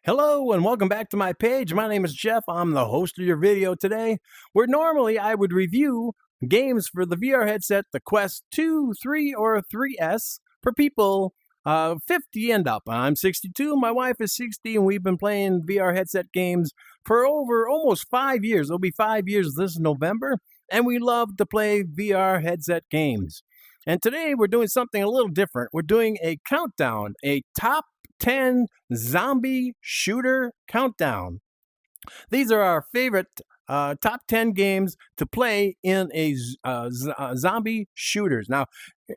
Hello and welcome back to my page. My name is Jeff. I'm the host of your video today, where normally I would review games for the VR headset, the Quest 2, 3, or 3S for people 50 and up. I'm 62, my wife is 60, and we've been playing VR headset games for over almost 5 years. It'll be 5 years this November, and we love to play VR headset games. And today we're doing something a little different. We're doing a countdown, a top 10 zombie shooter countdown. These are our favorite top 10 games to play in a zombie shooters. Now,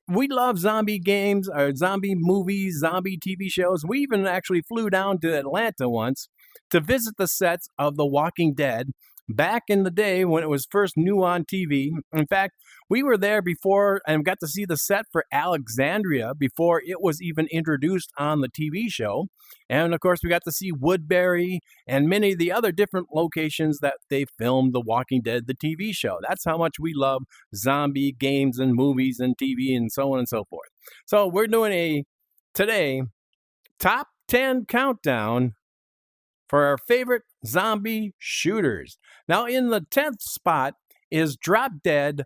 we love zombie games, or zombie movies, zombie TV shows. We even actually flew down to Atlanta once to visit the sets of The Walking Dead back in the day when it was first new on TV. In fact, we were there before and got to see the set for Alexandria before it was even introduced on the TV show. And of course, we got to see Woodbury and many of the other different locations that they filmed The Walking Dead, the TV show. That's how much we love zombie games and movies and TV and so on and so forth. So we're doing today top 10 countdown for our favorite zombie shooters. Now, in the 10th spot is Drop Dead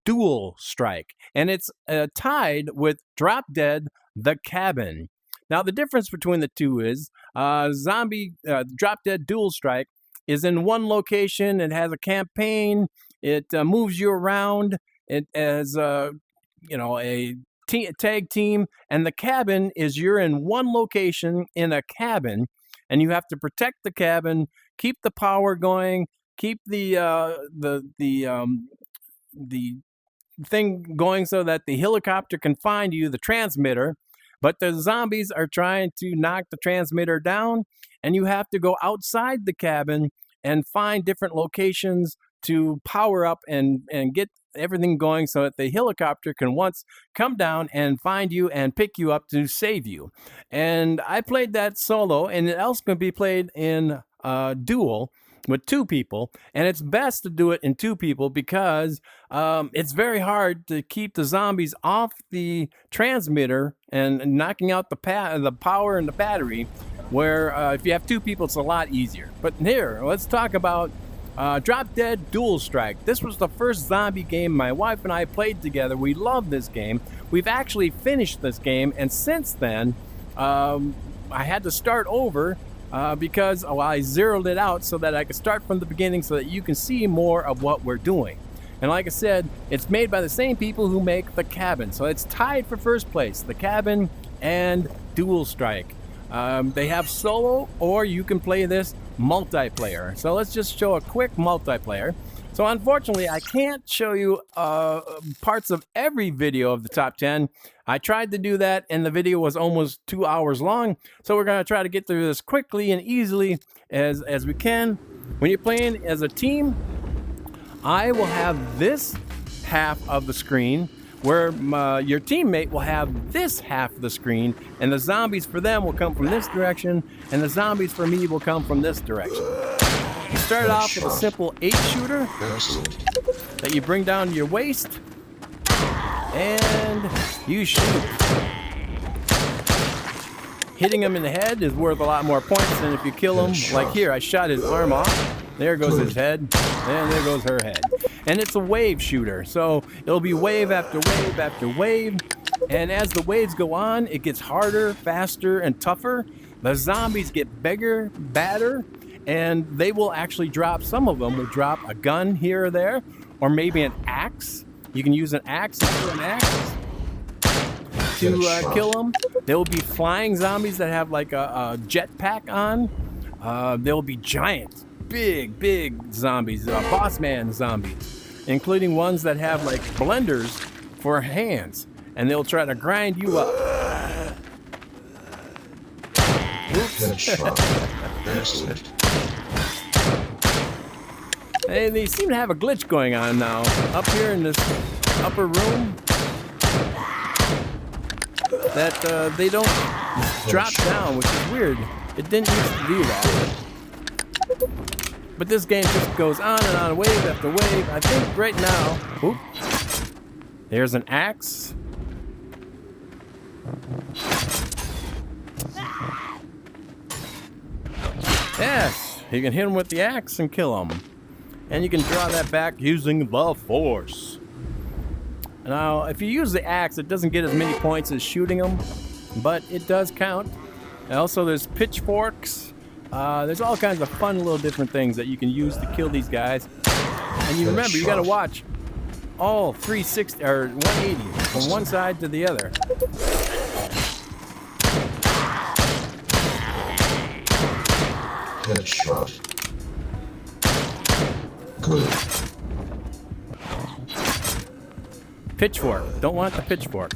Dual Strike, and it's tied with Drop Dead The Cabin. Now, the difference between the two is Drop Dead Dual Strike is in one location. It has a campaign. It moves you around. It has a tag team, and The Cabin is you're in one location in a cabin, and you have to protect the cabin, keep the power going, keep the thing going so that the helicopter can find you, the transmitter. But the zombies are trying to knock the transmitter down, and you have to go outside the cabin and find different locations to power up and get everything going so that the helicopter can once come down and find you and pick you up to save you. And I played that solo, and it also can be played in dual with two people, and it's best to do it in two people because it's very hard to keep the zombies off the transmitter and knocking out the power and the battery, where if you have two people, it's a lot easier. But here, let's talk about Drop Dead Dual Strike. This was the first zombie game my wife and I played together. We love this game. We've actually finished this game, and since then, I had to start over because I zeroed it out so that I could start from the beginning so that you can see more of what we're doing. And like I said, it's made by the same people who make The Cabin. So it's tied for first place, The Cabin and Dual Strike. They have solo, or you can play this multiplayer. So let's just show a quick multiplayer. So unfortunately, I can't show you parts of every video of the top 10. I tried to do that, and the video was almost 2 hours long. So we're going to try to get through this quickly and easily as we can. When you're playing as a team, I will have this half of the screen, where your teammate will have this half of the screen, and the zombies for them will come from this direction, and the zombies for me will come from this direction. You start off with a simple 8-shooter that you bring down to your waist, and you shoot. Hitting him in the head is worth a lot more points than if you kill him. Like here, I shot his arm off. There goes his head, and there goes her head. And it's a wave shooter, so it'll be wave after wave after wave. And as the waves go on, it gets harder, faster, and tougher. The zombies get bigger, badder, and they will actually drop, some of them will drop a gun here or there, or maybe an axe. You can use an axe to kill them. There will be flying zombies that have like a jetpack on. There will be giant, big zombies, boss man zombies, including ones that have like blenders for hands, and they'll try to grind you up. Oops. Hey, they seem to have a glitch going on now up here in this upper room, that they don't drop down, which is weird. It didn't used to do that. But this game just goes on and on, wave after wave. I think right now, there's an axe. You can hit them with the axe and kill them. And you can draw that back using the Force. Now, if you use the axe, it doesn't get as many points as shooting them, but it does count. And also, there's pitchforks. There's all kinds of fun little different things that you can use to kill these guys. And you remember, you got to watch all 360 or 180 from one side to the other. Headshot. Good. Pitchfork. Don't want the pitchfork.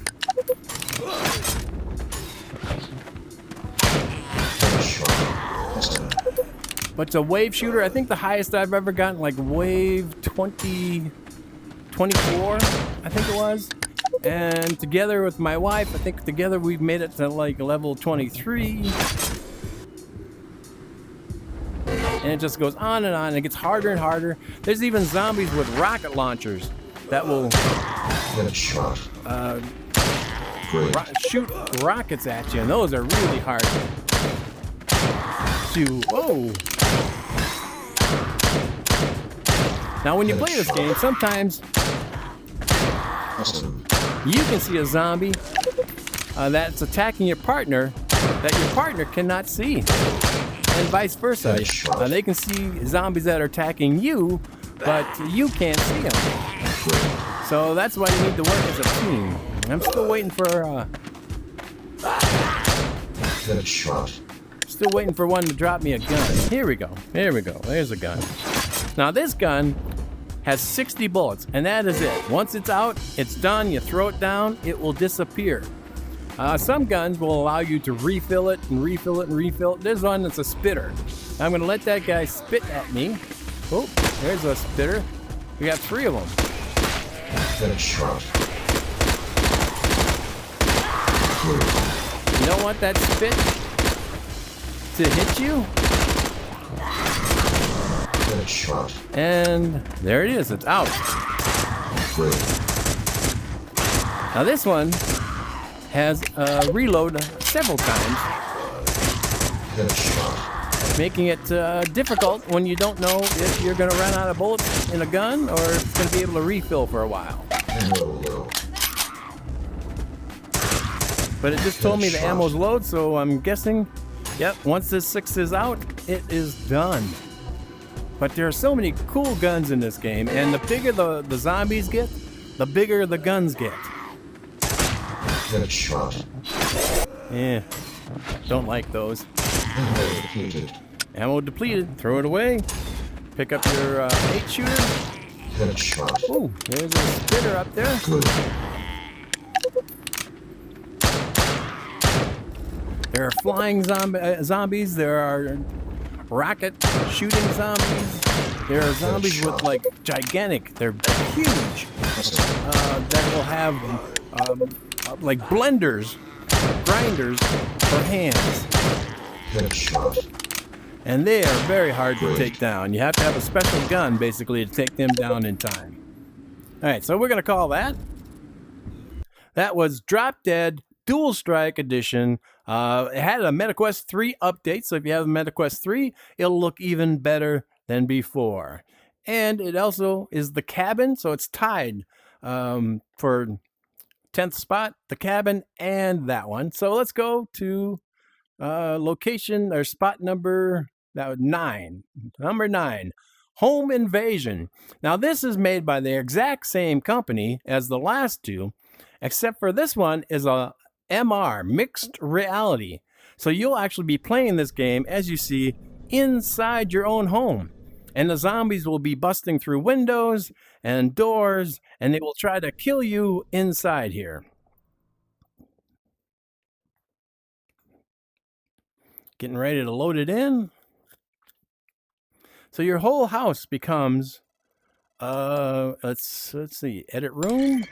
But it's a wave shooter. I think the highest I've ever gotten, like wave 24, I think it was. And together with my wife, I think together we've made it to like level 23. And it just goes on and on. It gets harder and harder. There's even zombies with rocket launchers that will shoot rockets at you, and those are really hard to. Oh! Now, when you play this game, sometimes you can see a zombie that's attacking your partner that your partner cannot see, and vice versa. They can see zombies that are attacking you, but you can't see them. So that's why you need to work as a team. I'm still waiting for still waiting for one to drop me a gun. Here we go. Here we go. There's a gun. Now this gun has 60 bullets, and that is it. Once it's out, it's done. You throw it down, it will disappear. Some guns will allow you to refill it and refill it and refill it. There's one that's a spitter. I'm going to let that guy spit at me. Oh, there's a spitter. We got 3 of them. You don't want that spit to hit you. And there it is. It's out. Now this one has reload several times, making it difficult when you don't know if you're going to run out of bullets in a gun or if it's going to be able to refill for a while. But it just told me the ammo's low, so I'm guessing, yep, once this 6 is out, it is done. But there are so many cool guns in this game, and the bigger the zombies get, the bigger the guns get. Yeah, don't like those. Ammo depleted. Throw it away. Pick up your 8-shooter. Ooh, there's a spitter up there. There are flying zombies. There are rocket shooting zombies. There are zombies with like gigantic. They're huge. That will have like blenders, grinders for hands. And they are very hard to take down. You have to have a special gun, basically, to take them down in time. All right, so we're going to call that. That was Drop Dead Dual Strike Edition. It had a MetaQuest 3 update, so if you have a MetaQuest 3, it'll look even better than before. And it also is the cabin, so it's tied for 10th spot, the cabin, and that one. So let's go to location or spot number 9. Number 9, Home Invasion. Now this is made by the exact same company as the last 2, except for this one is a MR, mixed reality. So you'll actually be playing this game, as you see, inside your own home. And the zombies will be busting through windows and doors, and they will try to kill you inside here. Getting ready to load it in. So your whole house becomes, let's see, edit room.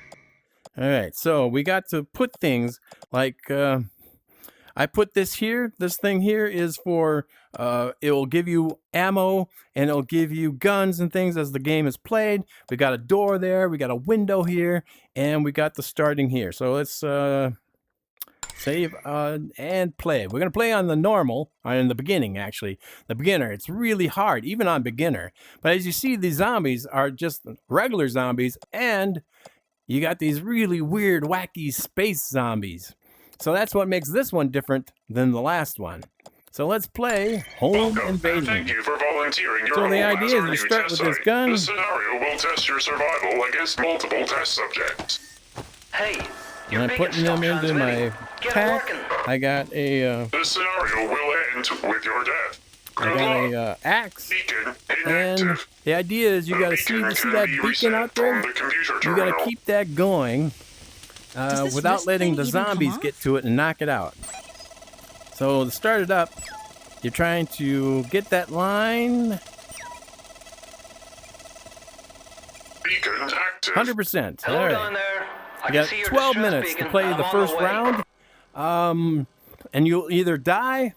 All right, so we got to put things like, I put this here. This thing here is for, it will give you ammo and it'll give you guns and things as the game is played. We got a door there, we got a window here, and we got the starting here. So let's Save and play. We're going to play on the normal, or in the beginning, actually. The beginner. It's really hard, even on beginner. But as you see, these zombies are just regular zombies, and you got these really weird, wacky space zombies. So that's what makes this one different than the last one. So let's play Home Invasion. Thank you for volunteering. So the idea is you start with this gun. This scenario will test your survival against multiple test subjects. Hey, And I'm putting them into my pack. I got a This scenario will end with your death. I got a axe. Beacon And inactive. the idea is you got to see that beacon out there. You got to keep that going without this letting thing the even come zombies off? get to it and knock it out. So to start it up, you're trying to get that line Beacon active. 100%. All Hold right. on there. I You can got see your 12 distress minutes to beacon. play I'm the on first way. round. And you'll either die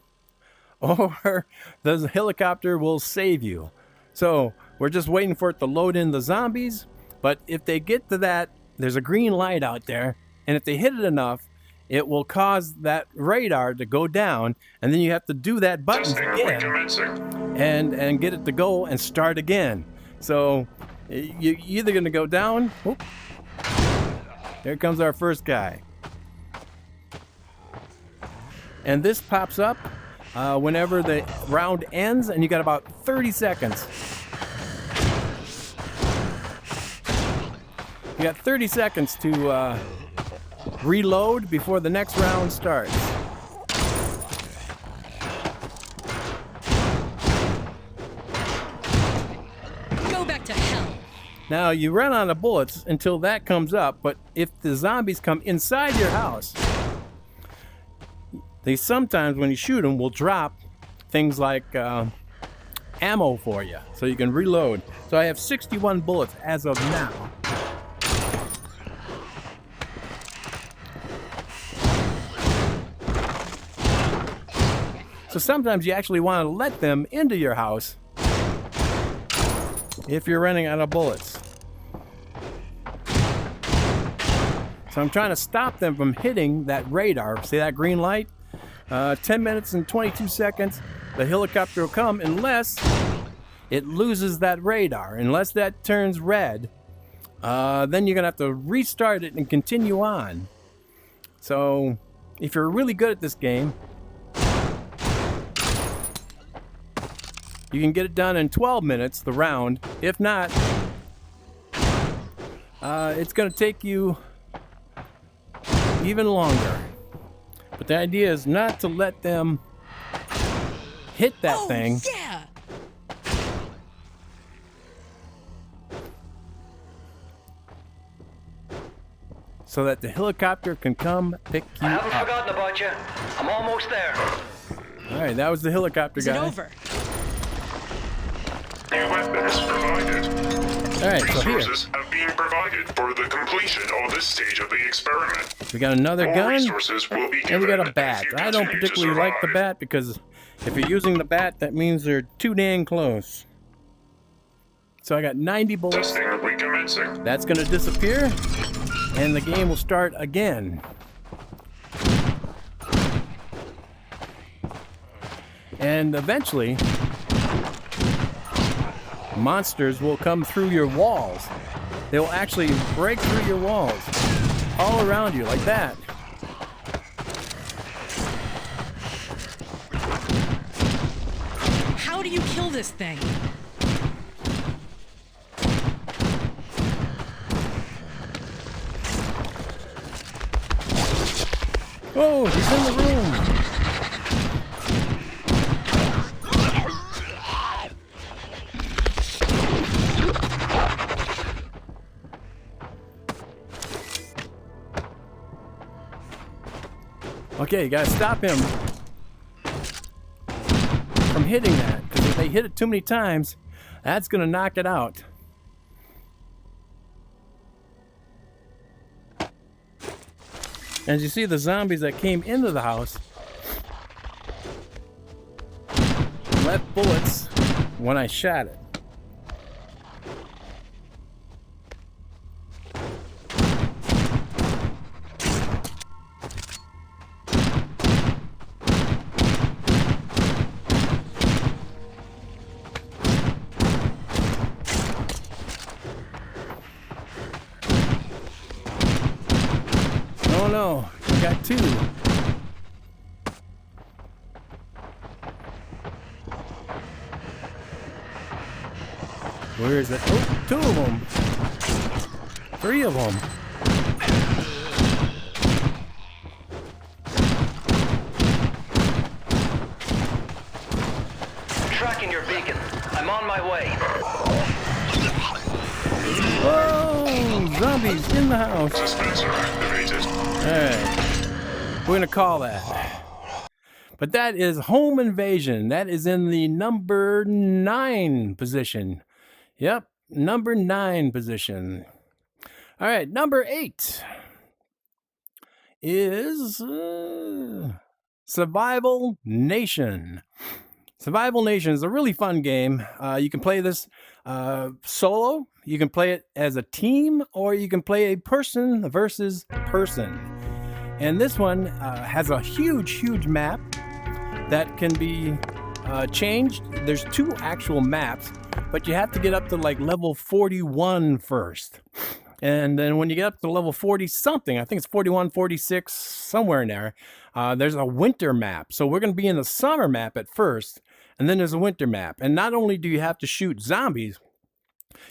or the helicopter will save you. So we're just waiting for it to load in the zombies. But if they get to that, there's a green light out there. And if they hit it enough, it will cause that radar to go down. And then you have to do that button Testing again recommencing. and get it to go and start again. So you're either going to go down. Whoop. Here comes our first guy. And this pops up whenever the round ends, and you got about 30 seconds. You got 30 seconds to reload before the next round starts. Go back to hell. Now, you run out of bullets until that comes up, but if the zombies come inside your house, they sometimes, when you shoot them, will drop things like ammo for you, so you can reload. So I have 61 bullets as of now. So sometimes you actually want to let them into your house if you're running out of bullets. So I'm trying to stop them from hitting that radar. See that green light? 10 minutes and 22 seconds, the helicopter will come unless it loses that radar. Unless that turns red, then you're going to have to restart it and continue on. So if you're really good at this game, you can get it done in 12 minutes, the round. If not, it's going to take you even longer. But the idea is not to let them hit that thing. Yeah. So that the helicopter can come pick you I haven't up. forgotten about you. I'm almost there. All right, that was the helicopter Is it guy. over? New weapons provided. All right, so here Resources have been provided for the completion of this stage of the experiment. we got another More gun, resources will be given and we got a if bat. you I don't continue to particularly like the survive. bat because if you're using the bat, that means they're too dang close. So I got 90 bullets. Testing recommencing. That's going to disappear, and the game will start again. And eventually, monsters will come through your walls. They will actually break through your walls all around you like that. How do you kill this thing? Oh, he's in the room. Okay, you gotta stop him from hitting that, because if they hit it too many times, that's gonna knock it out. As you see, the zombies that came into the house left bullets when I shot it. Oh no, we got two. Where is it? Oh, two of them. Three of them. Tracking your beacon. I'm on my way. Oh, zombies in the house. Dispenser activated. Alright. We're gonna call that. But that is home invasion. That is in the number 9 position. Yep, number 9 position. Alright, number 8 is Survival Nation. Survival Nation is a really fun game. You can play this solo, you can play it as a team, or you can play a person versus person. And this one has a huge map that can be changed. There's 2 actual maps, but you have to get up to like level 41 first. And then when you get up to level 40 something, I think it's 41, 46, somewhere in there, there's a winter map. So we're going to be in the summer map at first, and then there's a winter map. And not only do you have to shoot zombies,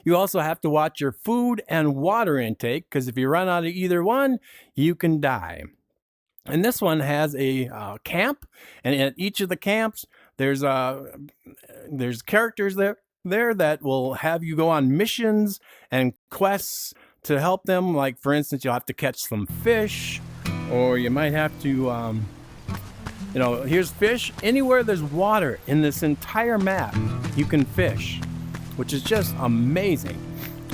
you also have to watch your food and water intake, because if you run out of either one, you can die. And this one has a camp, and at each of the camps, there's characters there that will have you go on missions and quests to help them. Like, for instance, you'll have to catch some fish, or you might have to, here's fish. Anywhere there's water in this entire map, you can fish, which is just amazing.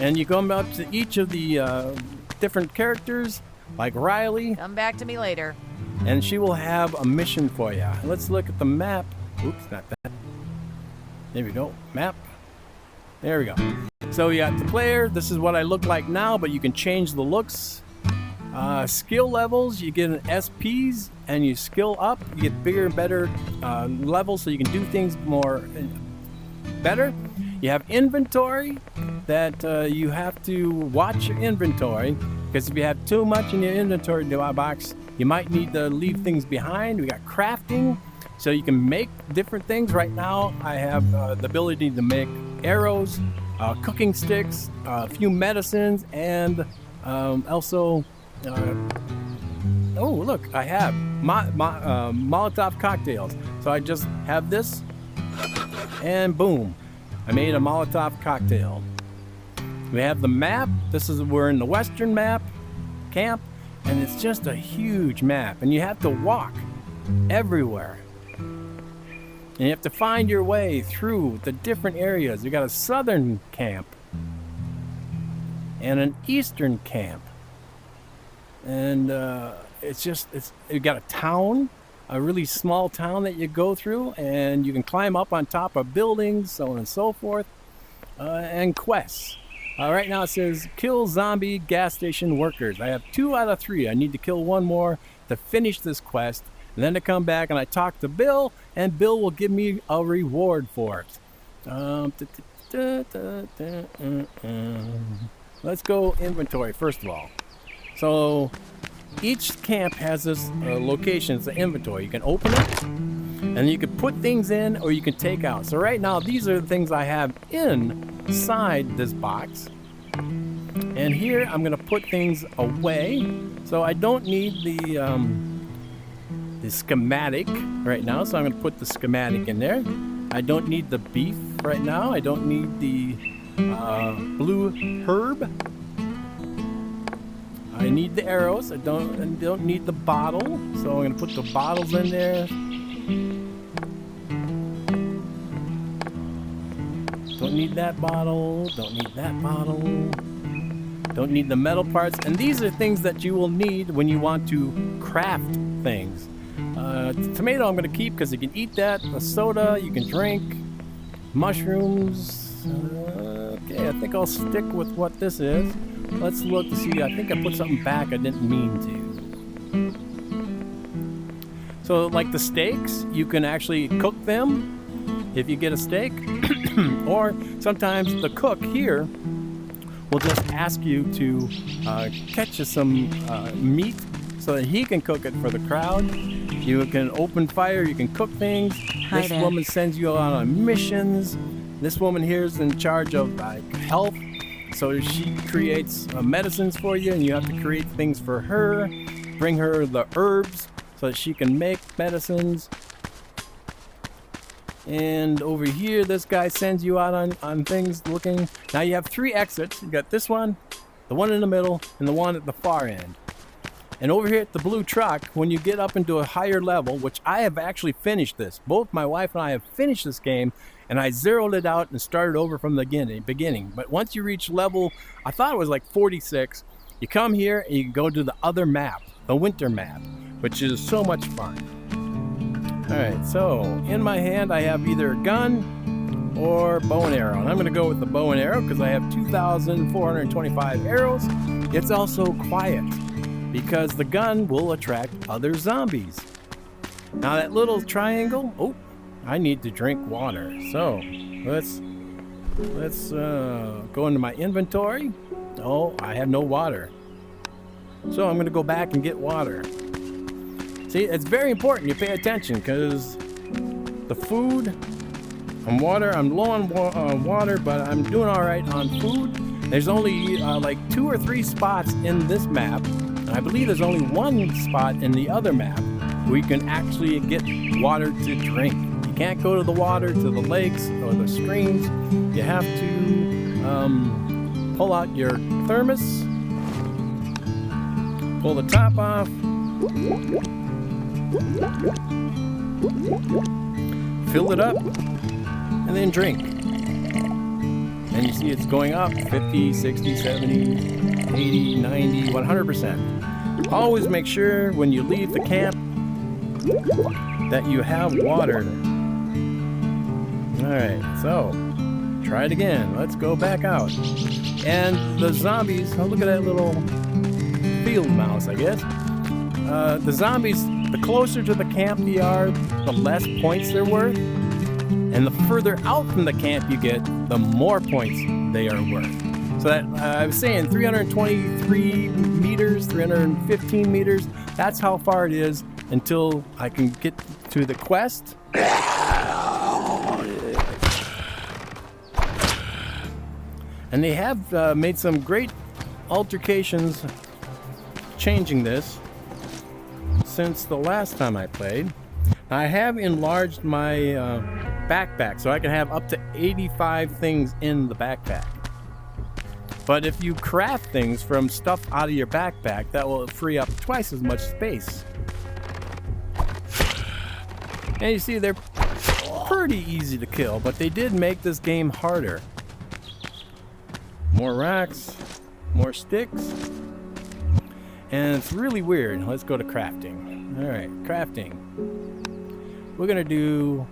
And you come up to each of the different characters, like Riley. Come back to me later. And she will have a mission for you. Let's look at the map. Oops, not that. There we go. Map. There we go. So you got the player. This is what I look like now, but you can change the looks. Skill levels, you get an SPs, and you skill up. You get bigger and better levels, so you can do things more better. You have inventory that you have to watch your inventory, because if you have too much in your inventory box, you might need to leave things behind. We got crafting, so you can make different things. Right now, I have the ability to make arrows, cooking sticks, a few medicines, and also, oh look, I have Molotov cocktails. So I just have this, and boom, I made a Molotov cocktail. We have the map. We're in the western map camp, and it's just a huge map, and you have to walk everywhere. And you have to find your way through the different areas. We got a southern camp and an eastern camp. And you got a town, a really small town that you go through, and you can climb up on top of buildings, so on and so forth, and quests. Right now it says kill zombie gas station workers. I have 2 out of 3. I need to kill 1 more to finish this quest, and then to come back and I talk to Bill, and Bill will give me a reward for it. Let's go inventory first of all. So each camp has this location. It's the inventory. You can open it, and you can put things in, or you can take out. So right now, these are the things I have inside this box. And here, I'm going to put things away. So I don't need the schematic right now. So I'm going to put the schematic in there. I don't need the beef right now. I don't need the blue herb. I need the arrows. I don't need the bottle, so I'm gonna put the bottles in there. Don't need that bottle. Don't need that bottle. Don't need the metal parts. And these are things that you will need when you want to craft things. The tomato I'm gonna keep because you can eat that. The soda you can drink. Mushrooms. Okay, I think I'll stick with what this is. Let's look to see. I think I put something back I didn't mean to. So like the steaks, you can actually cook them if you get a steak. Or sometimes the cook here will just ask you to catch some meat so that he can cook it for the crowd. You can open fire, you can cook things. Hi This there. woman sends you out on missions. This woman here is in charge of like health, so she creates medicines for you, and you have to create things for her. Bring her the herbs so that she can make medicines. And over here, this guy sends you out on things looking. Now you have 3 exits. You got this one, the one in the middle, and the one at the far end. And over here at the blue truck, when you get up into a higher level, which I have actually finished this. Both my wife and I have finished this game, and I zeroed it out and started over from the beginning. But once you reach level, I thought it was like 46, you come here and you go to the other map, the winter map, which is so much fun. Alright, so in my hand I have either a gun or bow and arrow. And I'm going to go with the bow and arrow because I have 2,425 arrows. It's also quiet because the gun will attract other zombies. Now that little triangle, oh, I need to drink water. So let's go into my inventory. Oh, I have no water. So I'm going to go back and get water. See, it's very important you pay attention because the food and water, I'm low on water, but I'm doing all right on food. There's only like 2 or 3 spots in this map, and I believe there's only 1 spot in the other map where you can actually get water to drink. You can't go to the water, to the lakes or the streams. You have to pull out your thermos, pull the top off, fill it up, and then drink. And you see it's going up 50, 60, 70, 80, 90, 100%. Always make sure when you leave the camp that you have water. Alright, so try it again. Let's go back out. And the zombies, oh, look at that little field mouse, I guess. The zombies, the closer to the camp you are, the less points they're worth. And the further out from the camp you get, the more points they are worth. So that, I was saying 323 meters, 315 meters, that's how far it is until I can get to the quest. And they have made some great altercations changing this since the last time I played. I have enlarged my backpack so I can have up to 85 things in the backpack. But if you craft things from stuff out of your backpack, that will free up twice as much space. And you see, they're pretty easy to kill, but they did make this game harder. More rocks, more sticks. And it's really weird. Let's go to crafting. Alright, crafting. We're going to do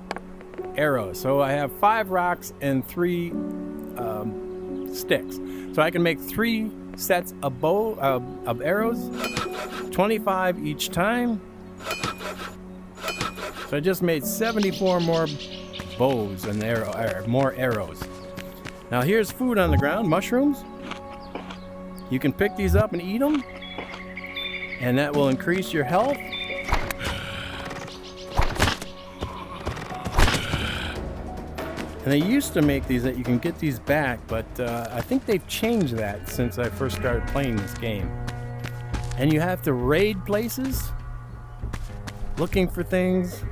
arrows. So I have 5 rocks and 3 sticks. So I can make 3 sets of of arrows, 25 each time. So I just made 74 more bows and more arrows. Now here's food on the ground, mushrooms. You can pick these up and eat them, and that will increase your health. And they used to make these that you can get these back, but I think they've changed that since I first started playing this game. And you have to raid places looking for things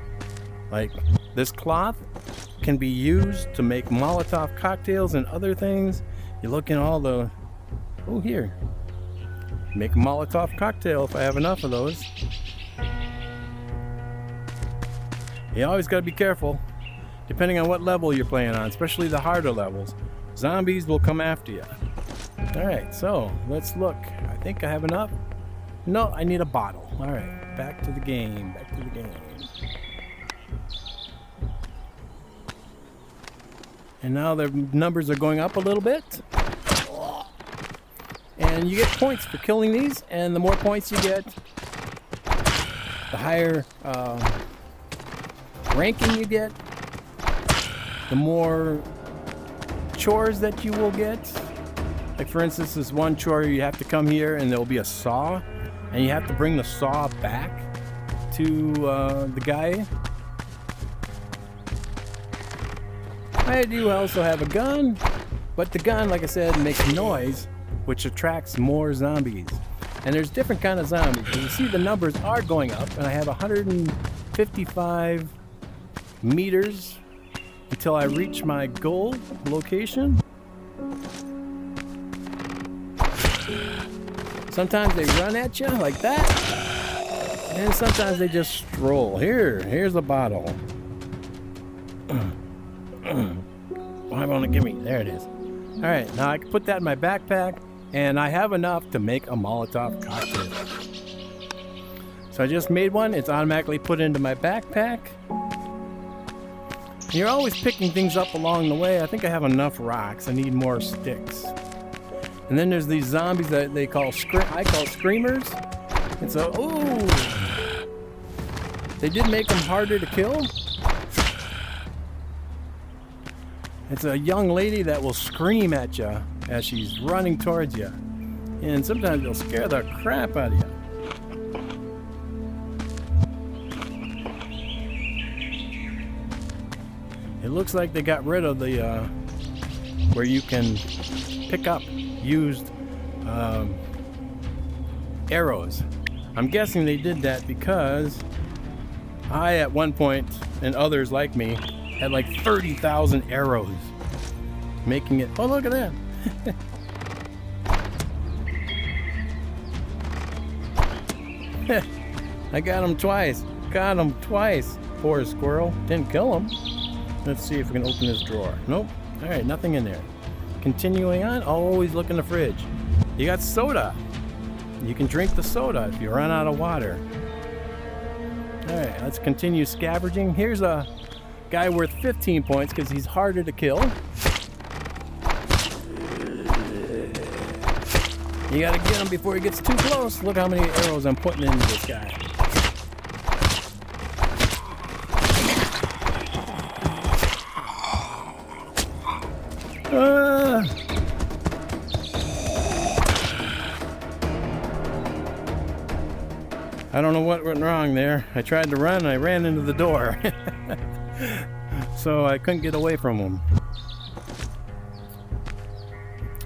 like this cloth can be used to make Molotov cocktails and other things. You look in all the... Oh, here. Make a Molotov cocktail if I have enough of those. You always got to be careful, depending on what level you're playing on, especially the harder levels. Zombies will come after you. Alright, so let's look. I think I have enough. No, I need a bottle. Alright, back to the game. Back to the game. And now the numbers are going up a little bit. And you get points for killing these, and the more points you get, the higher ranking you get, the more chores that you will get. Like for instance, this one chore, you have to come here and there will be a saw and you have to bring the saw back to the guy. I do also have a gun, but the gun, like I said, makes noise, which attracts more zombies. And there's different kind of zombies. You see the numbers are going up, and I have 155 meters until I reach my goal location. Sometimes they run at you like that, and sometimes they just stroll. Here's a bottle. Why won't it give me? There it is. All right, now I can put that in my backpack, and I have enough to make a Molotov cocktail. So I just made one. It's automatically put into my backpack. You're always picking things up along the way. I think I have enough rocks. I need more sticks. And then there's these zombies that they call I call screamers. It's a ooh. They did make them harder to kill. It's a young lady that will scream at you as she's running towards you. And sometimes they'll scare the crap out of you. It looks like they got rid of the where you can pick up used arrows. I'm guessing they did that because I, at one point, and others like me, had like 30,000 arrows, making it. Oh, look at that! I got him twice. Got him twice. Poor squirrel. Didn't kill him. Let's see if we can open this drawer. Nope. All right, nothing in there. Continuing on, always look in the fridge. You got soda. You can drink the soda if you run out of water. All right, let's continue scavenging. Here's a guy worth 15 points because he's harder to kill. You gotta get him before he gets too close. Look how many arrows I'm putting into this guy. I don't know what went wrong there. I tried to run and I ran into the door. So I couldn't get away from him.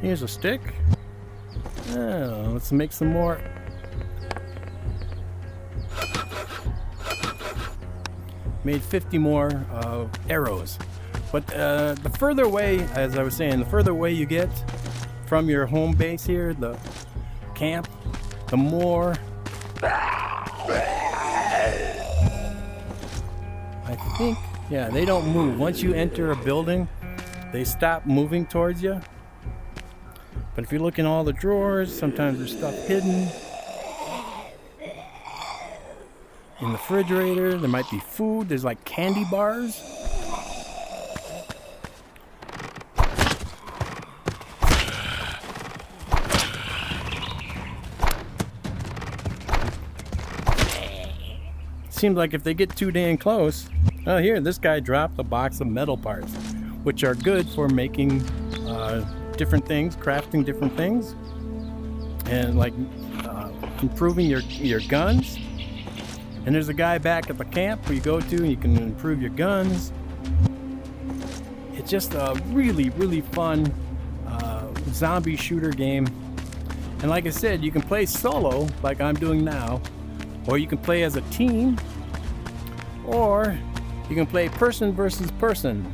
Here's a stick. Oh, let's make some more. Made 50 more arrows. But the further away, as I was saying, the further away you get from your home base here, the camp, the more I think, yeah, they don't move. Once you enter a building, they stop moving towards you. But if you look in all the drawers, sometimes there's stuff hidden. In the refrigerator, there might be food. There's like candy bars. Seems like if they get too dang close. Oh, here, this guy dropped a box of metal parts, which are good for making different things, crafting different things, and like improving your guns. And there's a guy back at the camp where you go to and you can improve your guns. It's just a really, really fun zombie shooter game. And like I said, you can play solo like I'm doing now, or you can play as a team, or you can play person versus person.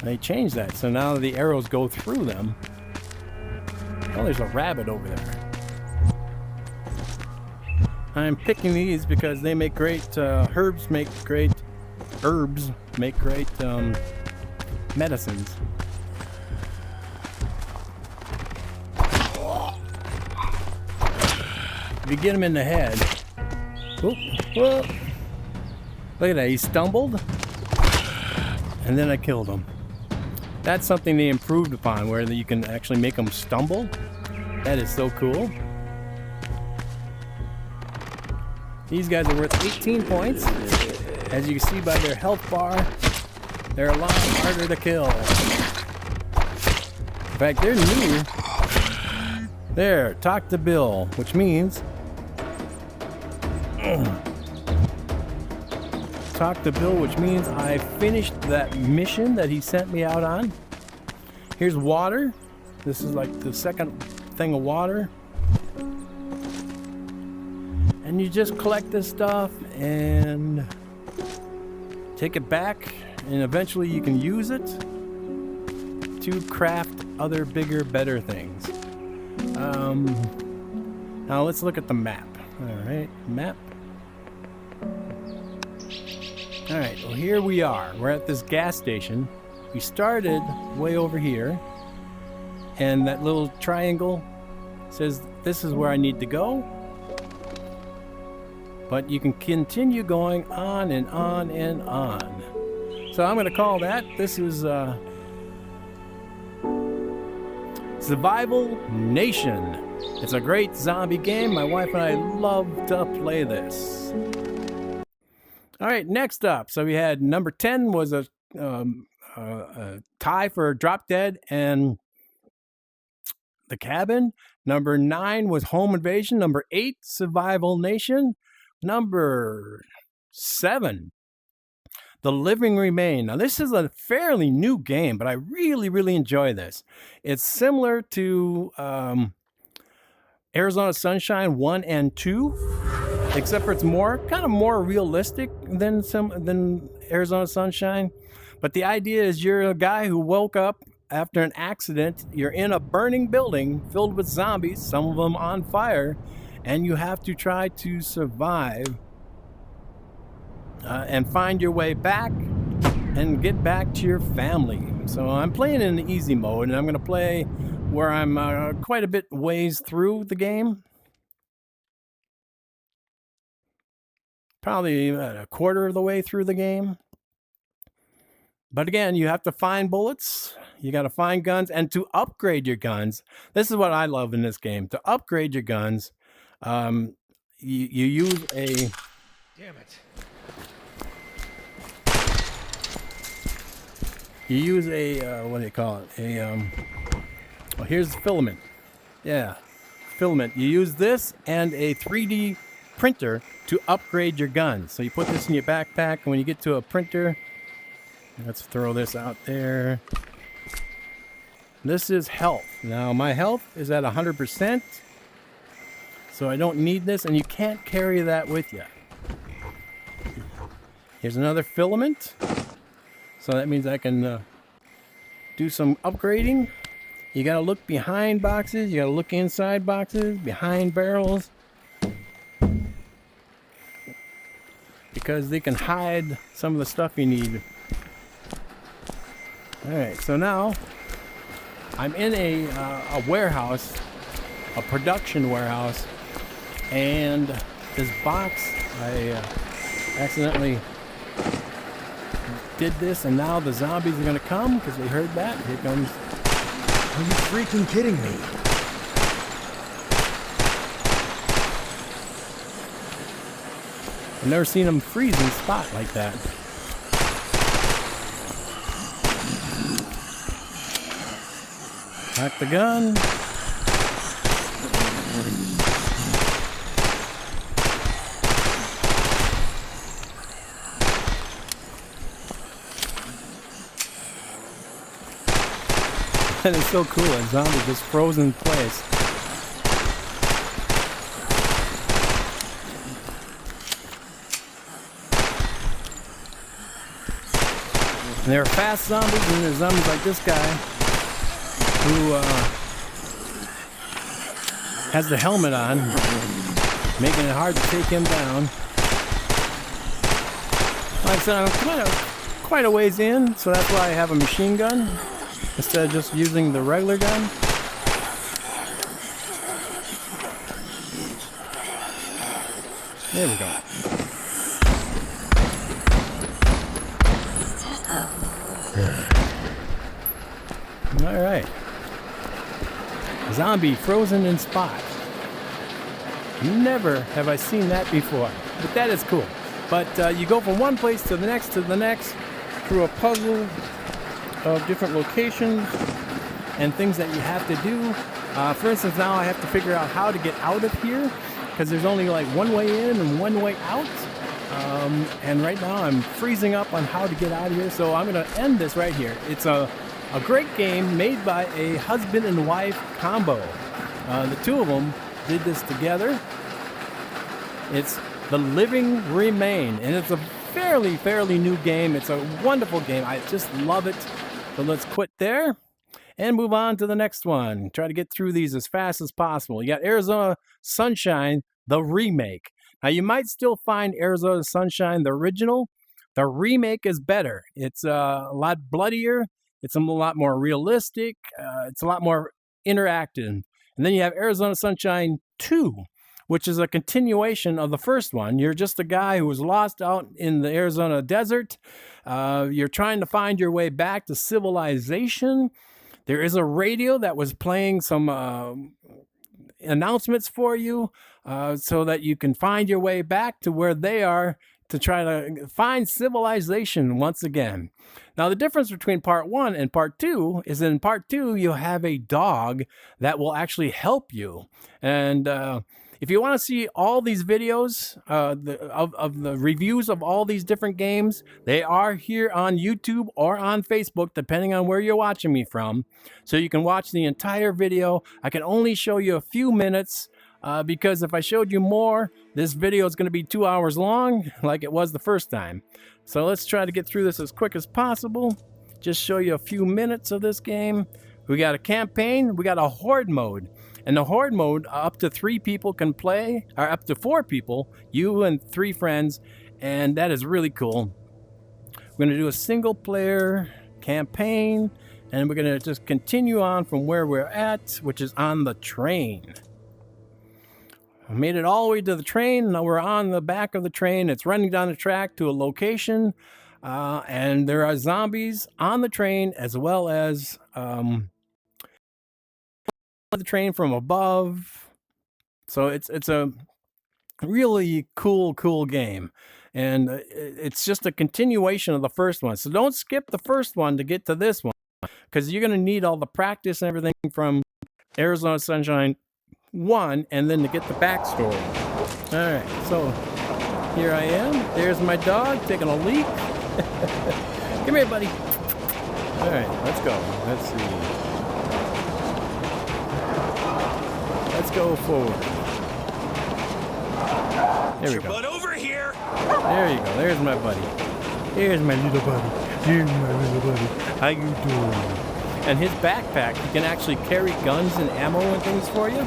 They changed that, so now the arrows go through them. Oh, there's a rabbit over there. I'm picking these because they make great herbs make great medicines. If you get him in the head, whoop, whoop. Look at that, he stumbled, and then I killed him. That's something they improved upon, where you can actually make them stumble. That is so cool. These guys are worth 18 points. As you can see by their health bar, they're a lot harder to kill. In fact, they're new. There, talk to Bill, which means talk to Bill, which means I finished that mission that he sent me out on. Here's water. This is like the second thing of water. And you just collect this stuff and take it back, and eventually you can use it to craft other bigger, better things. Now let's look at the map. Alright, map. Alright, well here we are. We're at this gas station. We started way over here, and that little triangle says this is where I need to go. But you can continue going on and on and on. So I'm going to call that, this is Survival Nation. It's a great zombie game. My wife and I love to play this. All right, next up. So we had number 10 was a tie for Drop Dead and The Cabin. Number 9 was Home Invasion. Number 8, Survival Nation. Number 7, The Living Remain. Now, this is a fairly new game, but I really, really enjoy this. It's similar to Arizona Sunshine 1 and 2, except for it's kind of more realistic than Arizona Sunshine. But the idea is you're a guy who woke up after an accident. You're in a burning building filled with zombies, some of them on fire, and you have to try to survive and find your way back and get back to your family. So I'm playing in the easy mode, and I'm going to play where I'm quite a bit ways through the game. Probably a quarter of the way through the game. But again, you have to find bullets, you got to find guns, and to upgrade your guns. This is what I love in this game. To upgrade your guns, you use a... Damn it. You use a, what do you call it? Well, here's filament. Yeah, filament. You use this and a 3D printer to upgrade your guns. So you put this in your backpack, and when you get to a printer, let's throw this out there. This is health. Now, my health is at 100%. So I don't need this, and you can't carry that with you. Here's another filament. So that means I can do some upgrading. You gotta look behind boxes, you gotta look inside boxes, behind barrels. Because they can hide some of the stuff you need. Alright, so now I'm in a warehouse, a production warehouse. And this box, I accidentally did this, and now the zombies are going to come because they heard that. Here comes... Are you freaking kidding me? I've never seen them freeze in spot like that. Cock the gun. That is so cool. A zombie just frozen in place. And there are fast zombies, and there's zombies like this guy who has the helmet on, making it hard to take him down. Like I said, I'm quite a ways in, so that's why I have a machine gun instead of just using the regular gun. There we go. All right. Zombie frozen in spot. Never have I seen that before, but that is cool. But you go from one place to the next through a puzzle of different locations. and things that you have to do. For instance, now I have to figure out how to get out of here because there's only like one way in and one way out. And right now I'm freezing up on how to get out of here, so I'm going to end this right here. It's a great game made by a husband and wife combo. The two of them did this together. It's The Living Remain, and it's a fairly new game. It's a wonderful game. I just love it. So let's quit there and move on to the next one. Try to get through these as fast as possible. You got Arizona Sunshine, the remake. Now, you might still find Arizona Sunshine, the original. The remake is better. It's a lot bloodier. It's a lot more realistic. It's a lot more interactive. And then you have Arizona Sunshine 2, which is a continuation of the first one. You're just a guy who was lost out in the Arizona desert. You're trying to find your way back to civilization. There is a radio that was playing some announcements for you so that you can find your way back to where they are to try to find civilization once again. Now, the difference between part 1 and part 2 is in part 2, you have a dog that will actually help you. And if you want to see all these videos of the reviews of all these different games, they are here on YouTube or on Facebook, depending on where you're watching me from. So you can watch the entire video. I can only show you a few minutes because if I showed you more, this video is going to be 2 hours long like it was the first time. So let's try to get through this as quick as possible. Just show you a few minutes of this game. We got a campaign. We got a horde mode. And the horde mode, up to 3 people can play, or up to 4 people, you and 3 friends, and that is really cool. We're going to do a single player campaign, and we're going to just continue on from where we're at, which is on the train. I made it all the way to the train. Now we're on the back of the train. It's running down the track to a location, and there are zombies on the train as well as the train from above. So it's a really cool game, and it's just a continuation of the first one. So don't skip the first one to get to this one, because you're going to need all the practice and everything from Arizona Sunshine 1 and then to get the backstory. All right, so here I am. There's my dog taking a leak. Come here, buddy. All right, let's go. Let's see. Let's go forward. There we go. Butt over here. There you go. There's my buddy. Here's my little buddy. Here's my little buddy. How you doing? And his backpack, you can actually carry guns and ammo and things for you.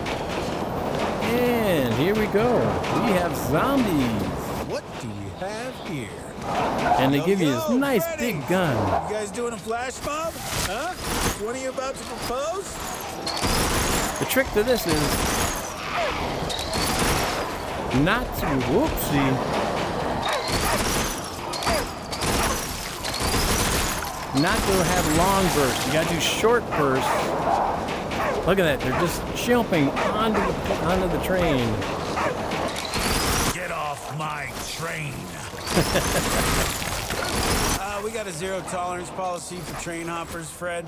And here we go. We have zombies. What do you have here? And they give you this nice big gun. You guys doing a flash mob? Huh? What are you about to propose? The trick to this is not to, whoopsie, not to have long bursts. You gotta do short bursts. Look at that, they're just jumping onto the train. Get off my train. We got a zero tolerance policy for train hoppers, Fred.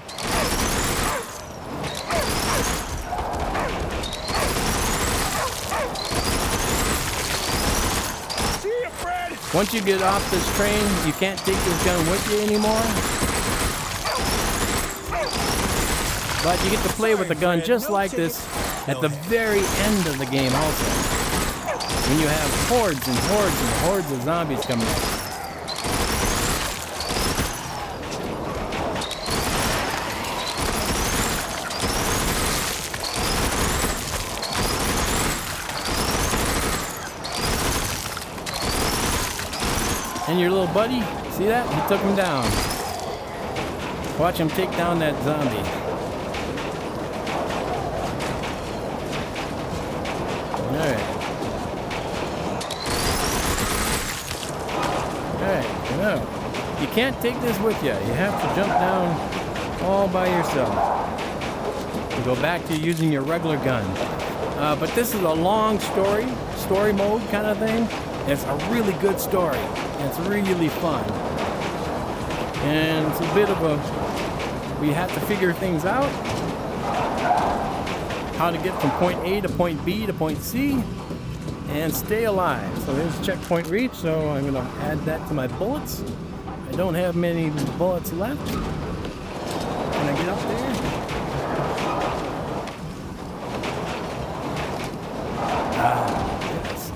See ya, Fred. Once you get off this train, you can't take this gun with you anymore. But you get to play with a gun just like this at the very end of the game also. When you have hordes and hordes and hordes of zombies coming in. And your little buddy, see that? He took him down. Watch him take down that zombie. Alright, you can't take this with you. You have to jump down all by yourself. You go back to using your regular gun. But this is a long story mode kind of thing. It's a really good story. It's really fun. And it's a bit of we have to figure things out. how to get from point A to point B to point C and stay alive. So there's checkpoint reach, so I'm gonna add that to my bullets. I don't have many bullets left. Can I get up there? Yes.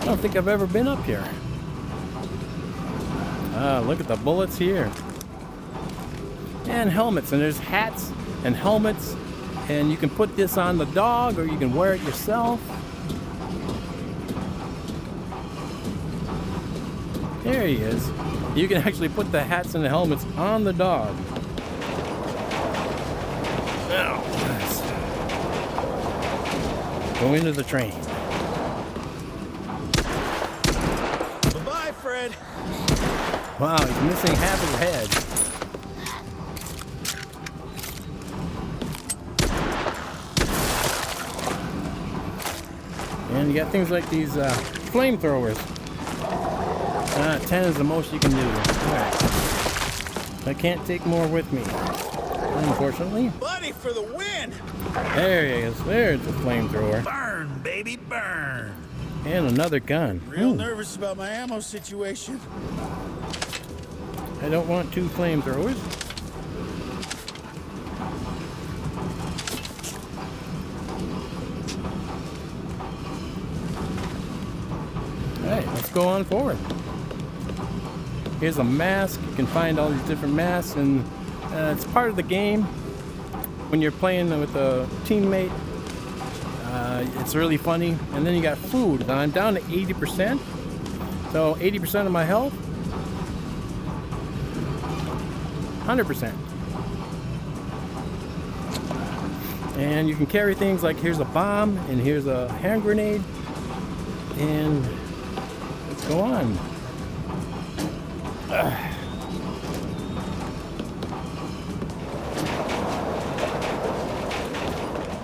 I don't think I've ever been up here. Look at the bullets here. And helmets, and there's hats and helmets, and you can put this on the dog or you can wear it yourself. There he is. You can actually put the hats and the helmets on the dog. Now, let's go into the train. Bye-bye, Fred. Wow, he's missing half his head. And you got things like these flamethrowers. 10 is the most you can do. Alright. I can't take more with me, unfortunately. Buddy, for the win! There he is. There's the flamethrower. Burn, baby, burn! And another gun. Real Ooh. nervous about my ammo situation. I don't want 2 flamethrowers. Alright, let's go on forward. Here's a mask. You can find all these different masks, and it's part of the game. When you're playing with a teammate, it's really funny. And then you got food. And I'm down to 80%. So 80% of my health. 100%. And you can carry things like here's a bomb and here's a hand grenade. And let's go on.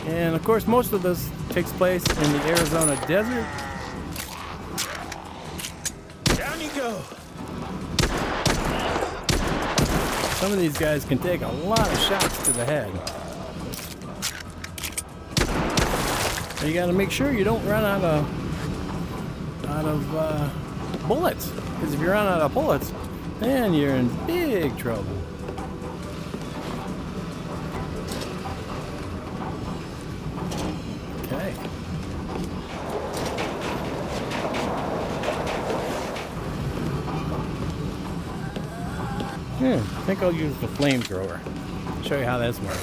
And of course, most of this takes place in the Arizona desert. Down you go. Some of these guys can take a lot of shots to the head. And you got to make sure you don't run out of bullets. Because if you run out of bullets, then you're in big trouble. Okay. I think I'll use the flamethrower. Show you how this works.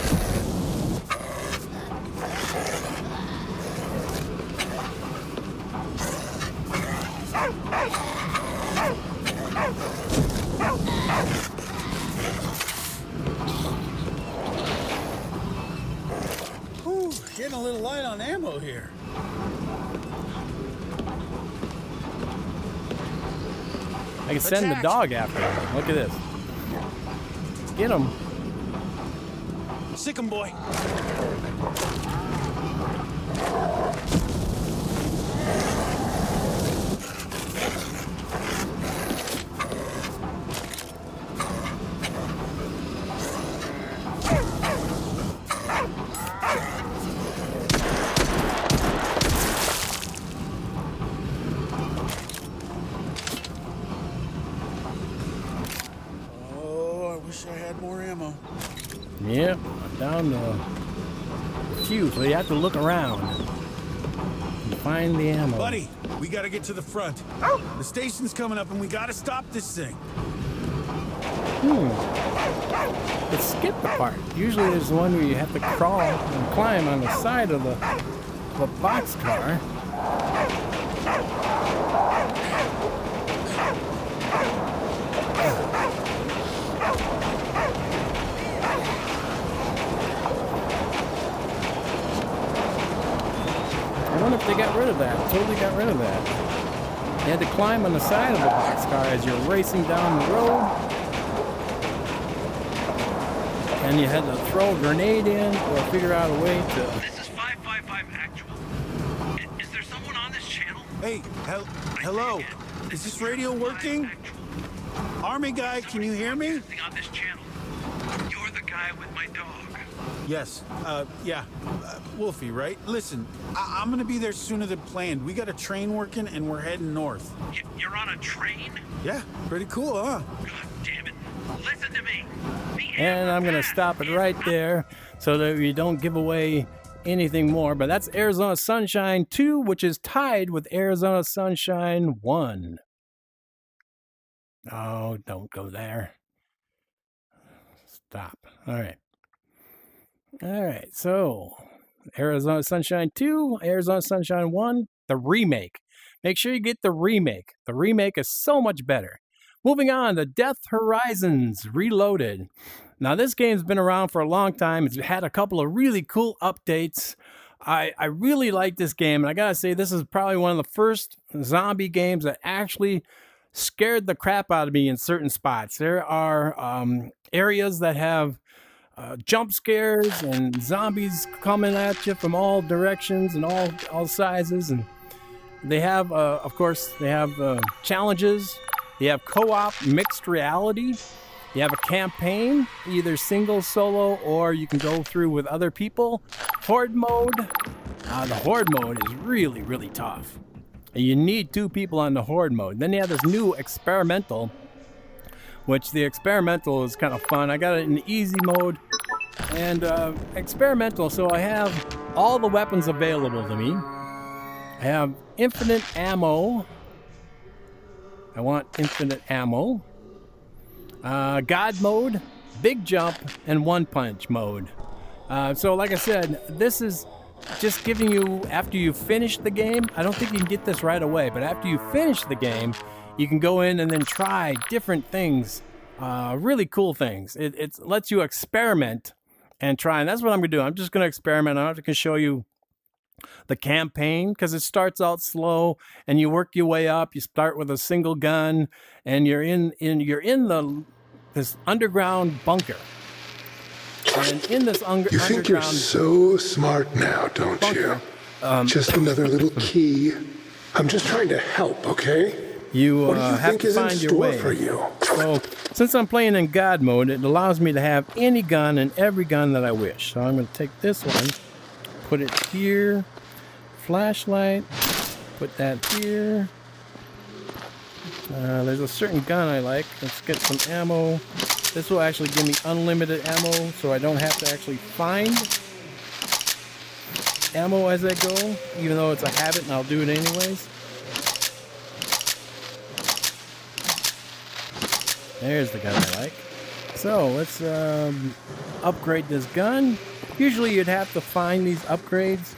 Whew, getting a little light on ammo here. I can send the dog after him. Look at this. Get him. Sick 'em, boy. Wish I had more ammo. Yep, I'm down to a few, so you have to look around and find the ammo. Buddy, we gotta get to the front. The station's coming up and we gotta stop this thing. Let's skip the part. Usually there's one where you have to crawl and climb on the side of the boxcar. I wonder if they got rid of that. Totally got rid of that. You had to climb on the side of the boxcar as you're racing down the road. And you had to throw a grenade in or figure out a way to... This is 555 actual. Is there someone on this channel? Hey, hello? Is this radio working? Army guy, can you hear me? On this channel. You're the guy guy with my dog. Yes. Yeah. Wolfie, right? Listen, I'm gonna be there sooner than planned. We got a train working and we're heading north. You're on a train? Yeah, pretty cool, huh? God damn it. Listen to me. And I'm going to stop it right there so that we don't give away anything more. But that's Arizona Sunshine 2, which is tied with Arizona Sunshine 1. Oh, don't go there. Stop. All right. All right. So, Arizona Sunshine 2, Arizona Sunshine 1, the remake. Make sure you get the remake. The remake is so much better. Moving on to Death Horizons Reloaded. Now, this game's been around for a long time. It's had a couple of really cool updates. I really like this game, and I gotta say, this is probably one of the first zombie games that actually scared the crap out of me in certain spots. There are areas that have jump scares and zombies coming at you from all directions and all sizes, and they have, of course, they have challenges. They have co-op mixed reality. You have a campaign, either single, solo, or you can go through with other people. Horde mode. The horde mode is really, really tough. You need 2 people on the horde mode. Then you have this new experimental, which the experimental is kind of fun. I got it in easy mode and experimental, so I have all the weapons available to me. I have infinite ammo. I want infinite ammo. God mode, big jump, and one punch mode. So like I said, this is just giving you, after you finish the game, I don't think you can get this right away, but after you finish the game, you can go in and then try different things, really cool things. It lets you experiment and try, and that's what I'm going to do. I'm just going to experiment. I'm not going to show you the campaign because it starts out slow and you work your way up. You start with a single gun and you're in this underground bunker. And in this You think you're so smart now, don't bunker, you? Just another little key. I'm just trying to help, okay? You what do you have think to is find in your store way. for you? So since I'm playing in God mode, it allows me to have any gun and every gun that I wish. So I'm going to take this one, put it here, flashlight, put that here. There's a certain gun I like. Let's get some ammo. This will actually give me unlimited ammo, so I don't have to actually find ammo as I go, even though it's a habit and I'll do it anyways. There's the gun I like. So let's upgrade this gun. Usually you'd have to find these upgrades.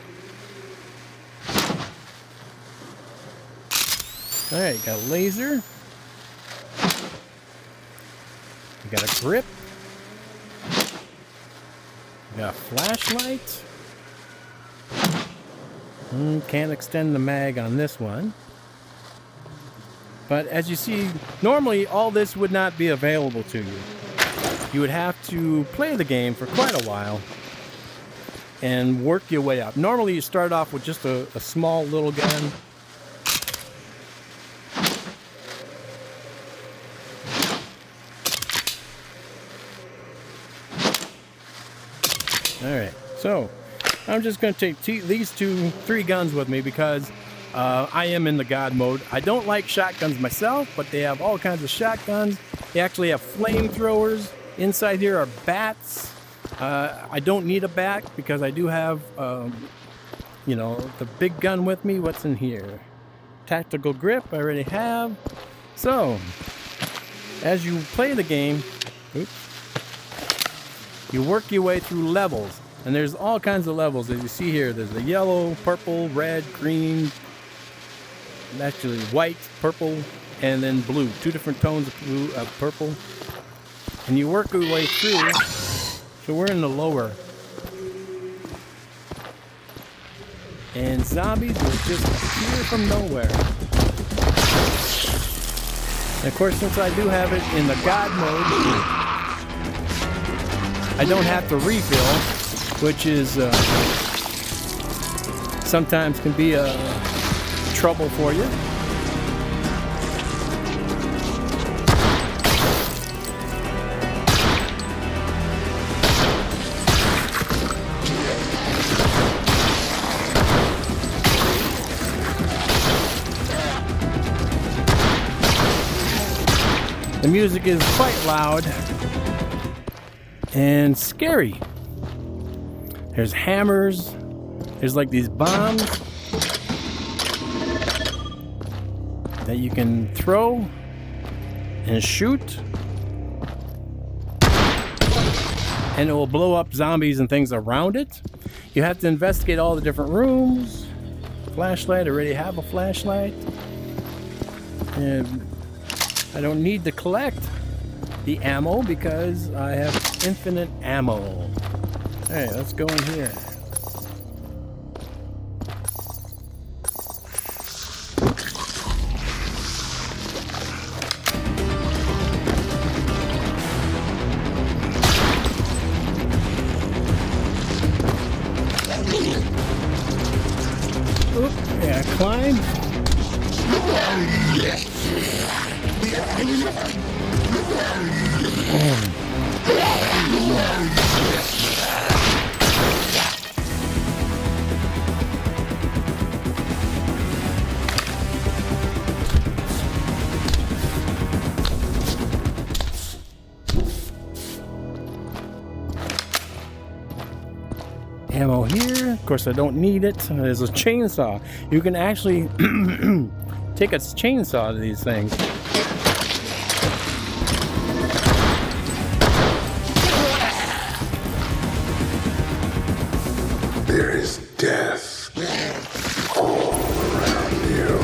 Alright, got a laser. We got a grip. We got a flashlight. Can't extend the mag on this one. But as you see, normally all this would not be available to you. You would have to play the game for quite a while and work your way up. Normally you start off with just a small little gun. Alright, so I'm just going to take these 3 guns with me because I am in the God mode. I don't like shotguns myself, but they have all kinds of shotguns. They actually have flamethrowers. Inside here are bats. I don't need a bat because I do have, you know, the big gun with me. What's in here? Tactical grip, I already have. So, as you play the game, you work your way through levels. And there's all kinds of levels. As you see here, there's the yellow, purple, red, green, actually white, purple, and then blue. 2 different tones of blue, purple. And you work your way through. So we're in the lower. And zombies will just appear from nowhere. And of course, since I do have it in the God mode, I don't have to refill, which is sometimes can be a trouble for you. The music is quite loud and scary. There's hammers. There's like these bombs that you can throw and shoot. And it will blow up zombies and things around it. You have to investigate all the different rooms. Flashlight, I already have a flashlight. And I don't need to collect the ammo because I have infinite ammo. Alright, let's go in here. Oop, yeah, climb. Ammo here. Of course, I don't need it. There's a chainsaw. You can actually take a chainsaw to these things. There is death all around you.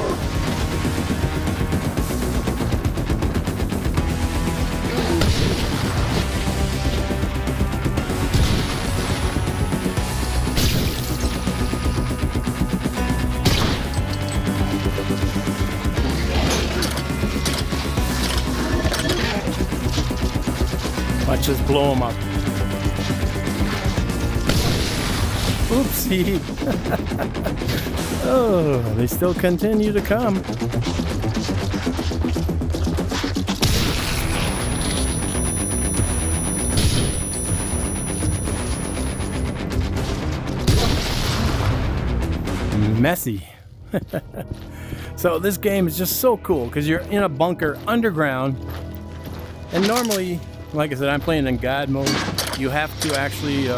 Let's just blow them up. Oopsie. Oh, they still continue to come. Messy. So this game is just so cool because you're in a bunker underground, and normally, like I said, I'm playing in God mode. You have to actually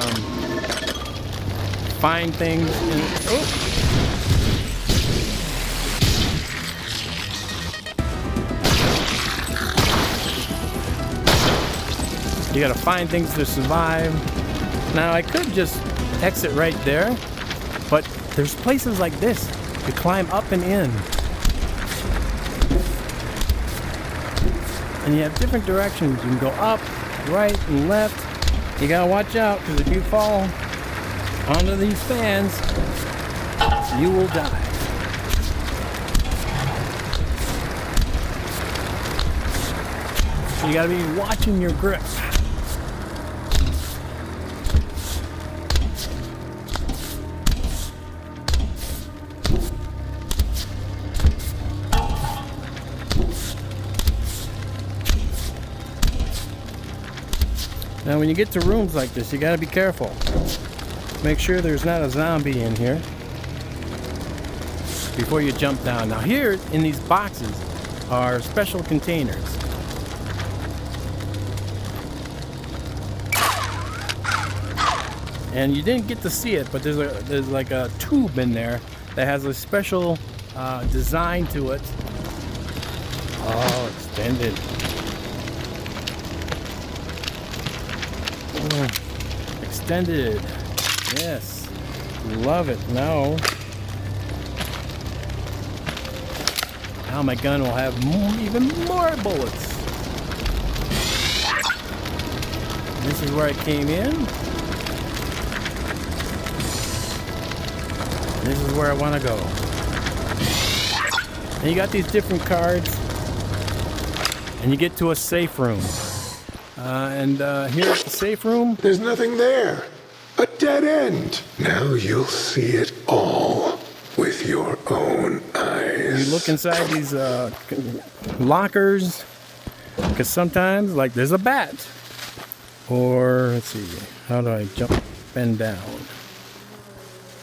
find things. You gotta find things to survive. Now I could just exit right there, but there's places like this to climb up and in. And you have different directions. You can go up, right, and left. You gotta watch out, because if you fall onto these fans, you will die. So you gotta be watching your grip. Now when you get to rooms like this, you gotta be careful. Make sure there's not a zombie in here before you jump down. Now here in these boxes are special containers. And you didn't get to see it, but there's like a tube in there that has a special design to it. Oh, extended. Oh, extended. Yes, love it. Now my gun will have even more bullets. This is where I came in. This is where I want to go. And you got these different cards, and you get to a safe room. Here at the safe room, There's nothing there. A dead end. Now you'll see it all with your own eyes. you look inside these lockers, because sometimes, like, there's a bat. Or, let's see, how do I jump? Bend down.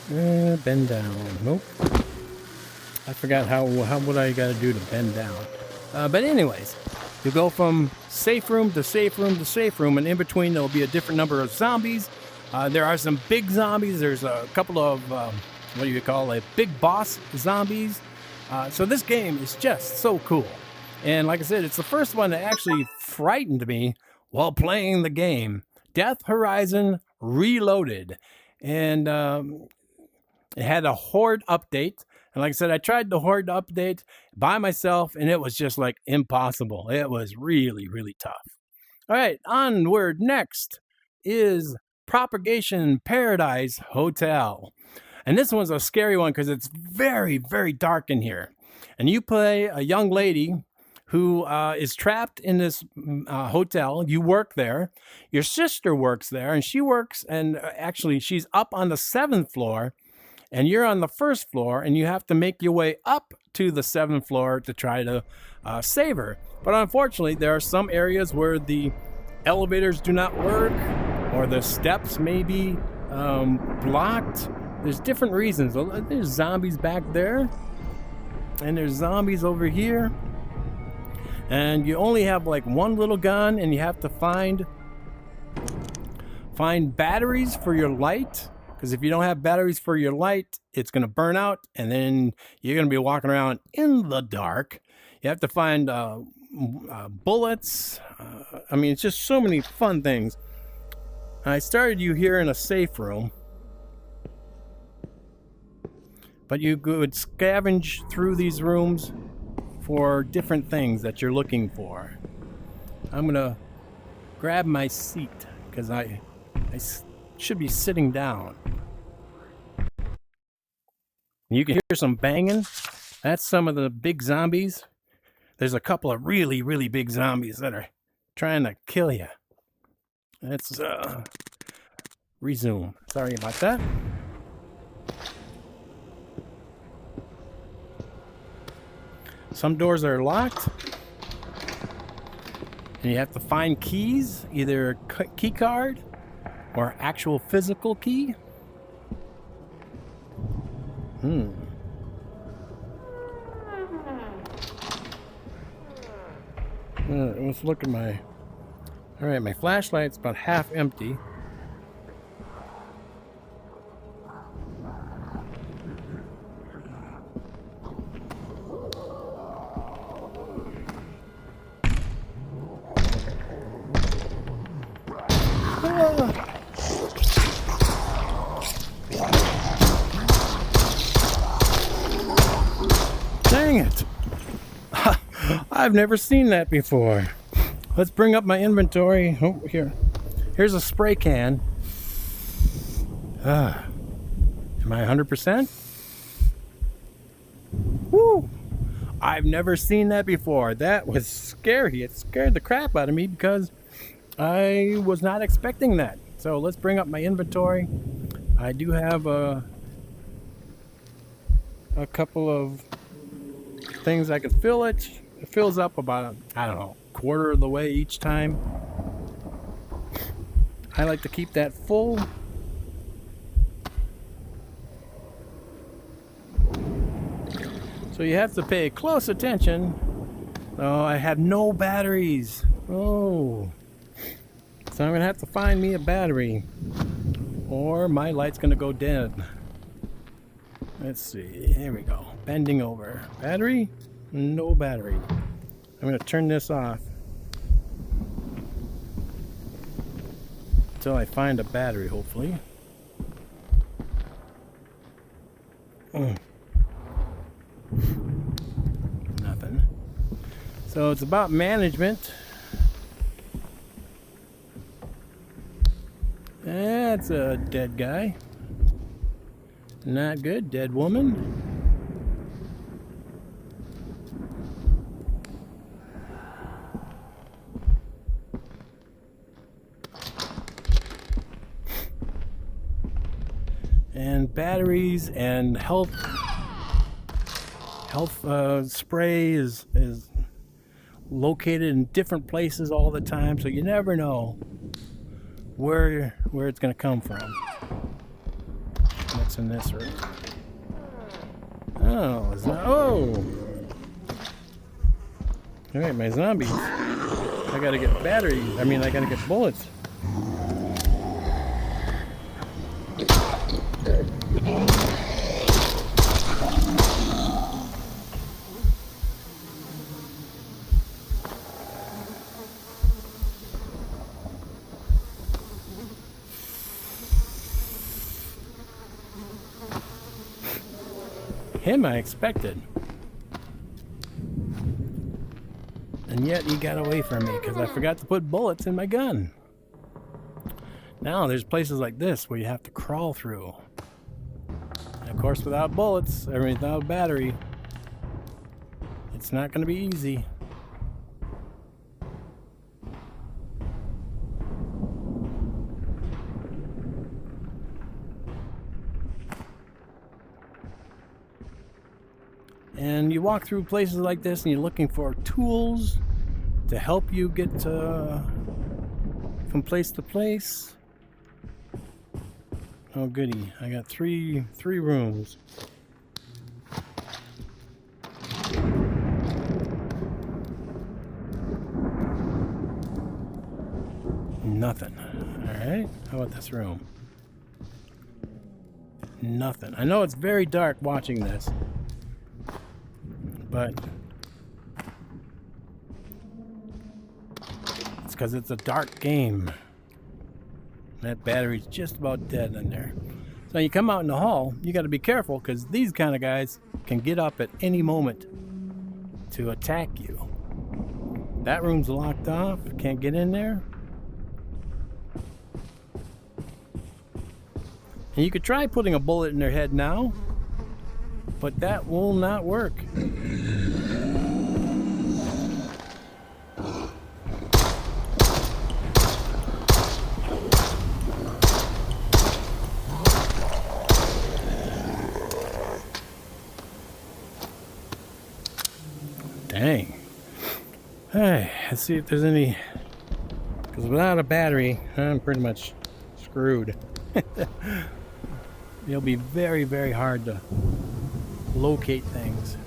Bend down. Nope. I forgot what I got to do to bend down. But anyways, You go from safe room to safe room to safe room, and in between there'll be a different number of zombies. There are some big zombies. There's a couple of, what do you call it, big boss zombies. So this game is just so cool. And like I said, it's the first one that actually frightened me while playing the game. Death Horizon Reloaded. And it had a Horde update. And like I said, I tried the Horde update by myself, and it was just like impossible. It was really, really tough. All right, onward. Next is Propagation Paradise Hotel. And this one's a scary one because it's very, very dark in here. And you play a young lady who is trapped in this hotel. You work there. Your sister works there, and she works, and actually she's up on the 7th floor, and you're on the 1st floor, and you have to make your way up to the 7th floor to try to save her. But unfortunately, there are some areas where the elevators do not work, or the steps may be blocked. There's different reasons. There's zombies back there, and there's zombies over here. And you only have like one little gun, and you have to find batteries for your light. Because if you don't have batteries for your light, it's going to burn out, and then you're going to be walking around in the dark. You have to find bullets. I mean, it's just so many fun things. I started you here in a safe room, but you would scavenge through these rooms for different things that you're looking for. I'm gonna grab my seat because I should be sitting down. You can hear some banging. That's some of the big zombies. There's a couple of really, really big zombies that are trying to kill you. Let's resume. Sorry about that. Some doors are locked, and you have to find keys, either a key card or actual physical key. Let's look at my... All right, my flashlight's about half empty. Dang it! I've never seen that before. Let's bring up my inventory. Oh, here's a spray can. Am I 100%? Woo! I've never seen that before. That was scary. It scared the crap out of me because I was not expecting that. So let's bring up my inventory. I do have a couple of things I could fill it. It fills up about, I don't know, quarter of the way each time. I like to keep that full. So you have to pay close attention. Oh, I have no batteries. Oh. So I'm gonna have to find me a battery, or my light's gonna go dead. Let's see, here we go. Bending over. Battery? No battery. I'm gonna turn this off until I find a battery, hopefully. Nothing. So it's about management. That's a dead guy. Not good. Dead woman. And batteries and health spray is located in different places all the time, so you never know where it's going to come from. What's in this room? Oh, Alright, my zombies. I gotta get batteries. I gotta get bullets. Him I expected. And yet he got away from me because I forgot to put bullets in my gun. Now there's places like this where you have to crawl through. And of course without bullets, or without battery, it's not going to be easy. And you walk through places like this and you're looking for tools to help you get from place to place. Oh goody, I got three rooms. Nothing. Alright, how about this room? Nothing. I know it's very dark watching this, but it's because it's a dark game. That battery's just about dead in there. So you come out in the hall, you got to be careful because these kind of guys can get up at any moment to attack you. That room's locked off, can't get in there. And you could try putting a bullet in their head now, but that will not work. Dang. Hey, let's see if there's any, because without a battery, I'm pretty much screwed. It'll be very, very hard to locate things.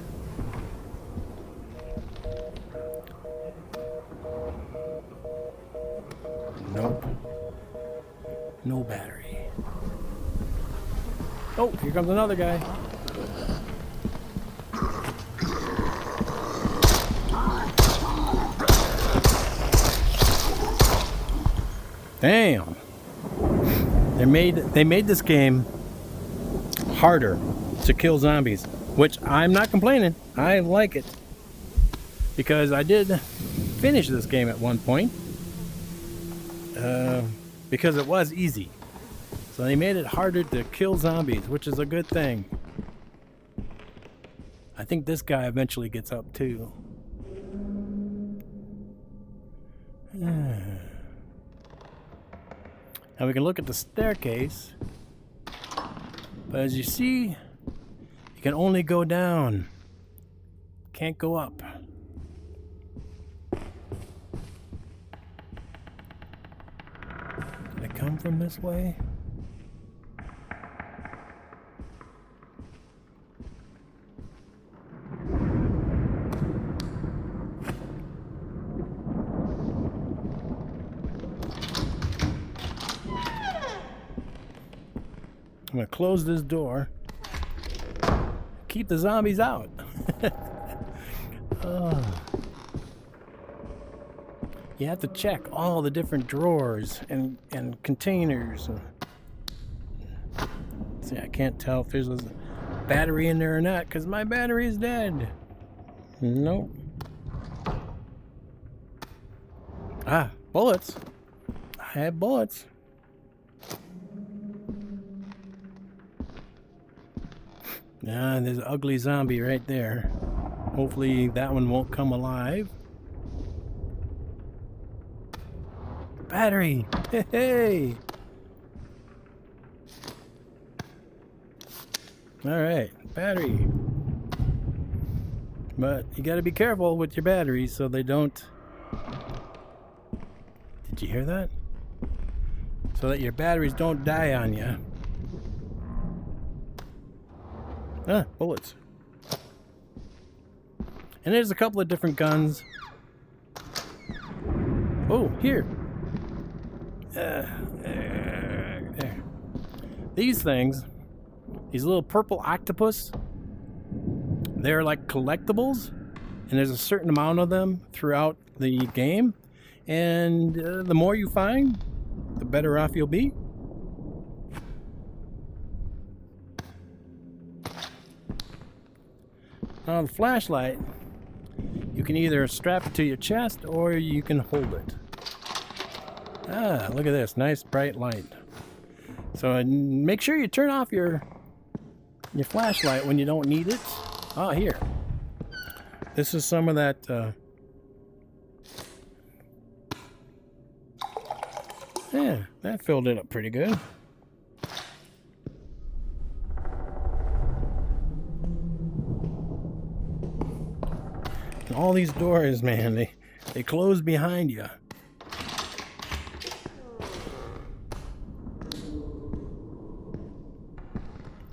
Nope. No battery. Oh, here comes another guy. Damn. They made this game harder to kill zombies, which I'm not complaining. I like it because I did finish this game at one point because it was easy. So they made it harder to kill zombies, which is a good thing. I think this guy eventually gets up too. Now we can look at the staircase, but as you see, you can only go down. Can't go up. Did it come from this way? I'm gonna close this door. Keep the zombies out. Oh. You have to check all the different drawers and containers. See, I can't tell if there's a battery in there or not because my battery is dead. Nope. Ah, bullets. I have bullets. Ah, there's an ugly zombie right there. Hopefully that one won't come alive. Battery! Hey, hey! Alright, battery. But you gotta be careful with your batteries so they don't... Did you hear that? So that your batteries don't die on you. Ah, bullets. And there's a couple of different guns. Oh, here. There. These things, these little purple octopus, they're like collectibles, and there's a certain amount of them throughout the game. And the more you find, the better off you'll be. Now the flashlight, you can either strap it to your chest or you can hold it. Ah, look at this, nice bright light. So make sure you turn off your flashlight when you don't need it. Oh, here. This is some of that. Yeah, that filled it up pretty good. And all these doors, man, they close behind you.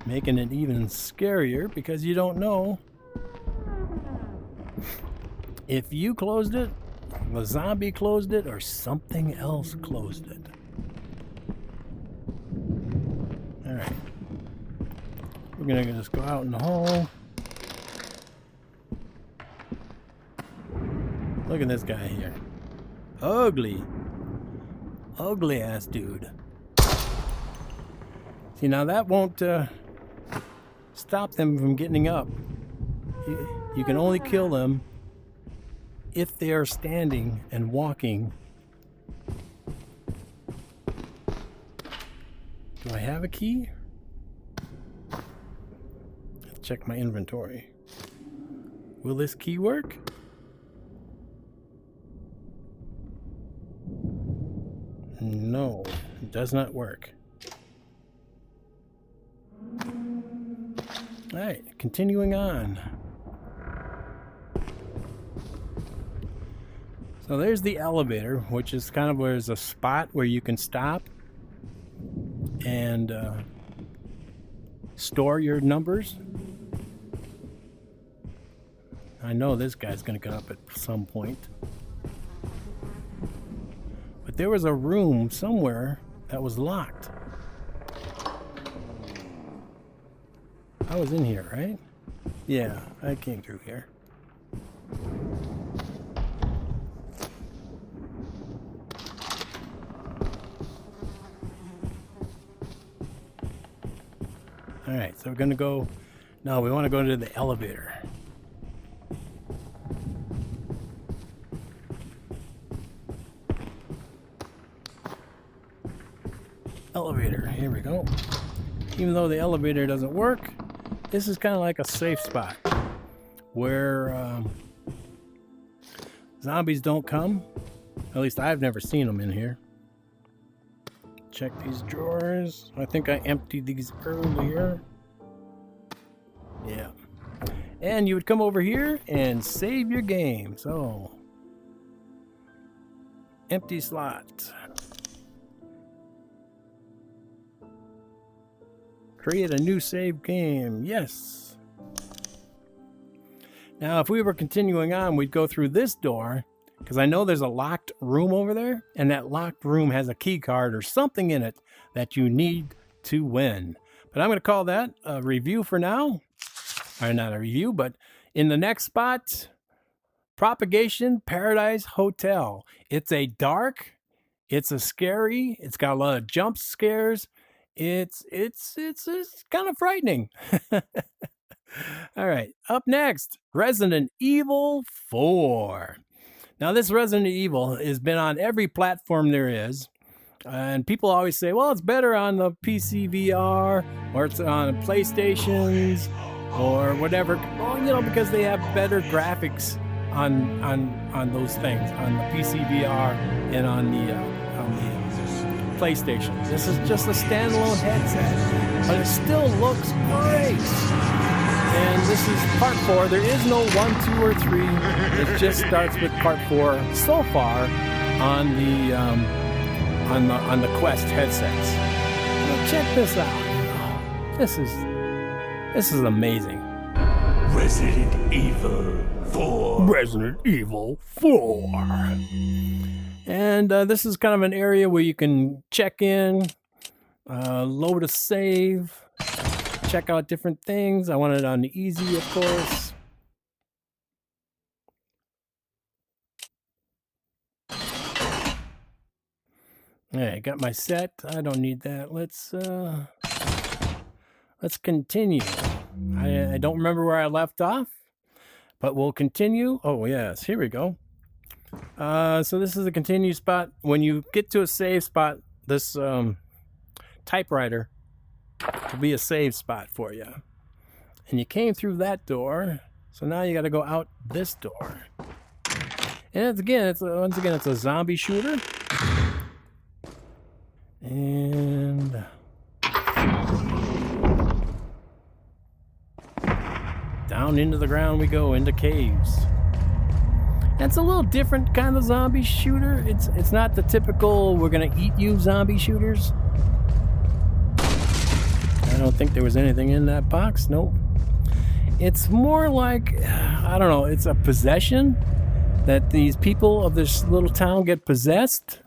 Making it even scarier because you don't know if you closed it, the zombie closed it, or something else closed it. Alright. We're gonna just go out in the hall. Look at this guy here. Ugly. Ugly ass dude. See, now that won't stop them from getting up. You can only kill them if they are standing and walking. Do I have a key? Let's check my inventory. Will this key work? No, it does not work. Alright, continuing on. So there's the elevator, which is kind of where there's a spot where you can stop and store your numbers. I know this guy's going to get up at some point. But there was a room somewhere that was locked. I was in here, right? Yeah, I came through here. Alright, so we're gonna go... No, we want to go to the elevator. Elevator, here we go. Even though the elevator doesn't work, this is kind of like a safe spot where zombies don't come. At least I've never seen them in here. Check these drawers. I think I emptied these earlier. Yeah. And you would come over here and save your game. So, empty slot. Create a new save game. Yes. Now, if we were continuing on, we'd go through this door, because I know there's a locked room over there, and that locked room has a key card or something in it that you need to win. But I'm going to call that a review for now. Or not a review, but in the next spot, Propagation Paradise Hotel. It's a dark, it's a scary, it's got a lot of jump scares. It's kind of frightening. All right, up next, Resident Evil 4. Now, this Resident Evil has been on every platform there is. And people always say, well, it's better on the PC VR, or it's on PlayStations, or whatever. Well, you know, because they have better graphics on those things, on the PC VR and on the PlayStation. This is just a standalone headset, but it still looks great. And this is part 4. There is no 1, 2, or 3. It just starts with part 4 so far on the Quest headsets. Now check this out. This is amazing. Resident Evil 4. Resident Evil 4. And this is kind of an area where you can check in, load a save, check out different things. I want it on the easy, of course. Alright, got my set. I don't need that. Let's continue. I don't remember where I left off, but we'll continue. Oh yes, here we go. So this is a continue spot. When you get to a save spot, this typewriter will be a save spot for you. And you came through that door, so now you got to go out this door. And once again, it's a zombie shooter. And down into the ground we go, into caves. It's a little different kind of zombie shooter. It's not the typical we're gonna eat you zombie shooters. I don't think there was anything in that box. Nope. It's more like, I don't know, it's a possession that these people of this little town get possessed.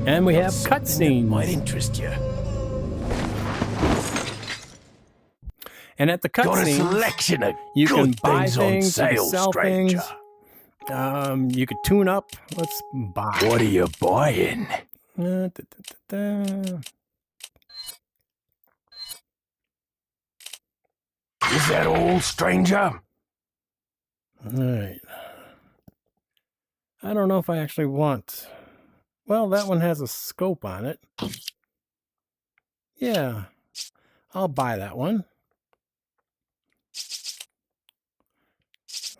And we have cutscenes. Might interest you. And at the Got a cutscenes, selection of you can good buy things on things, you can sale, sell stranger. things. You could tune up. Let's buy. What are you buying? Is that all, stranger? Alright. I don't know if I actually want... Well, that one has a scope on it. Yeah. I'll buy that one.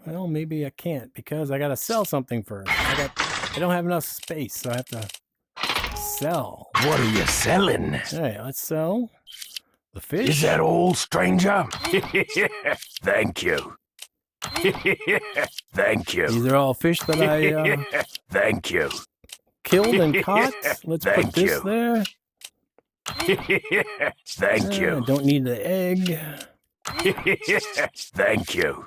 Well, maybe I can't because I gotta sell something first. I don't have enough space, so I have to sell. What are you selling? Alright, let's sell the fish. Is that all, stranger? Thank you. Thank you. These are all fish that I Thank you. killed and caught. Let's put Thank this you. there. Thank you. Don't need the egg. Thank you.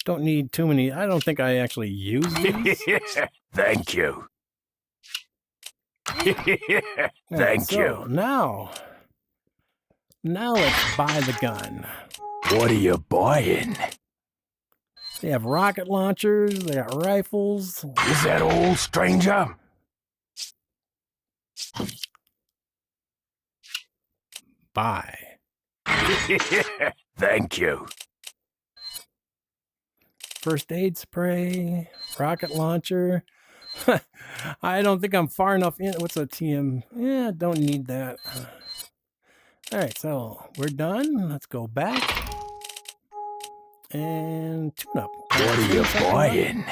Don't need too many. I don't think I actually use these. Thank you. Thank So, you. Now let's buy the gun. What are you buying? They have rocket launchers. They got rifles. Is that all, stranger? Buy. Thank you. First aid spray. Rocket launcher. I don't think I'm far enough in. What's a TM? Yeah, don't need that. All right, so we're done. Let's go back. And tune up. What are you buying?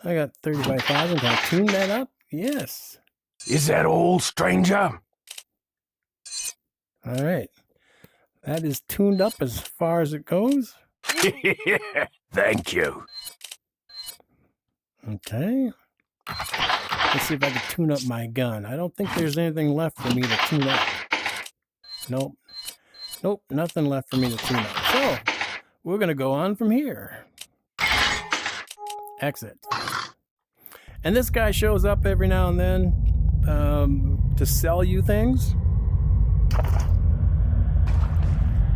I got 35,000. Can I tune that up? Yes. Is that all, stranger? All right. That is tuned up as far as it goes. Thank you. Okay. Let's see if I can tune up my gun. I don't think there's anything left for me to tune up. Nope. Nope, nothing left for me to tune up. So, we're going to go on from here. Exit. And this guy shows up every now and then to sell you things.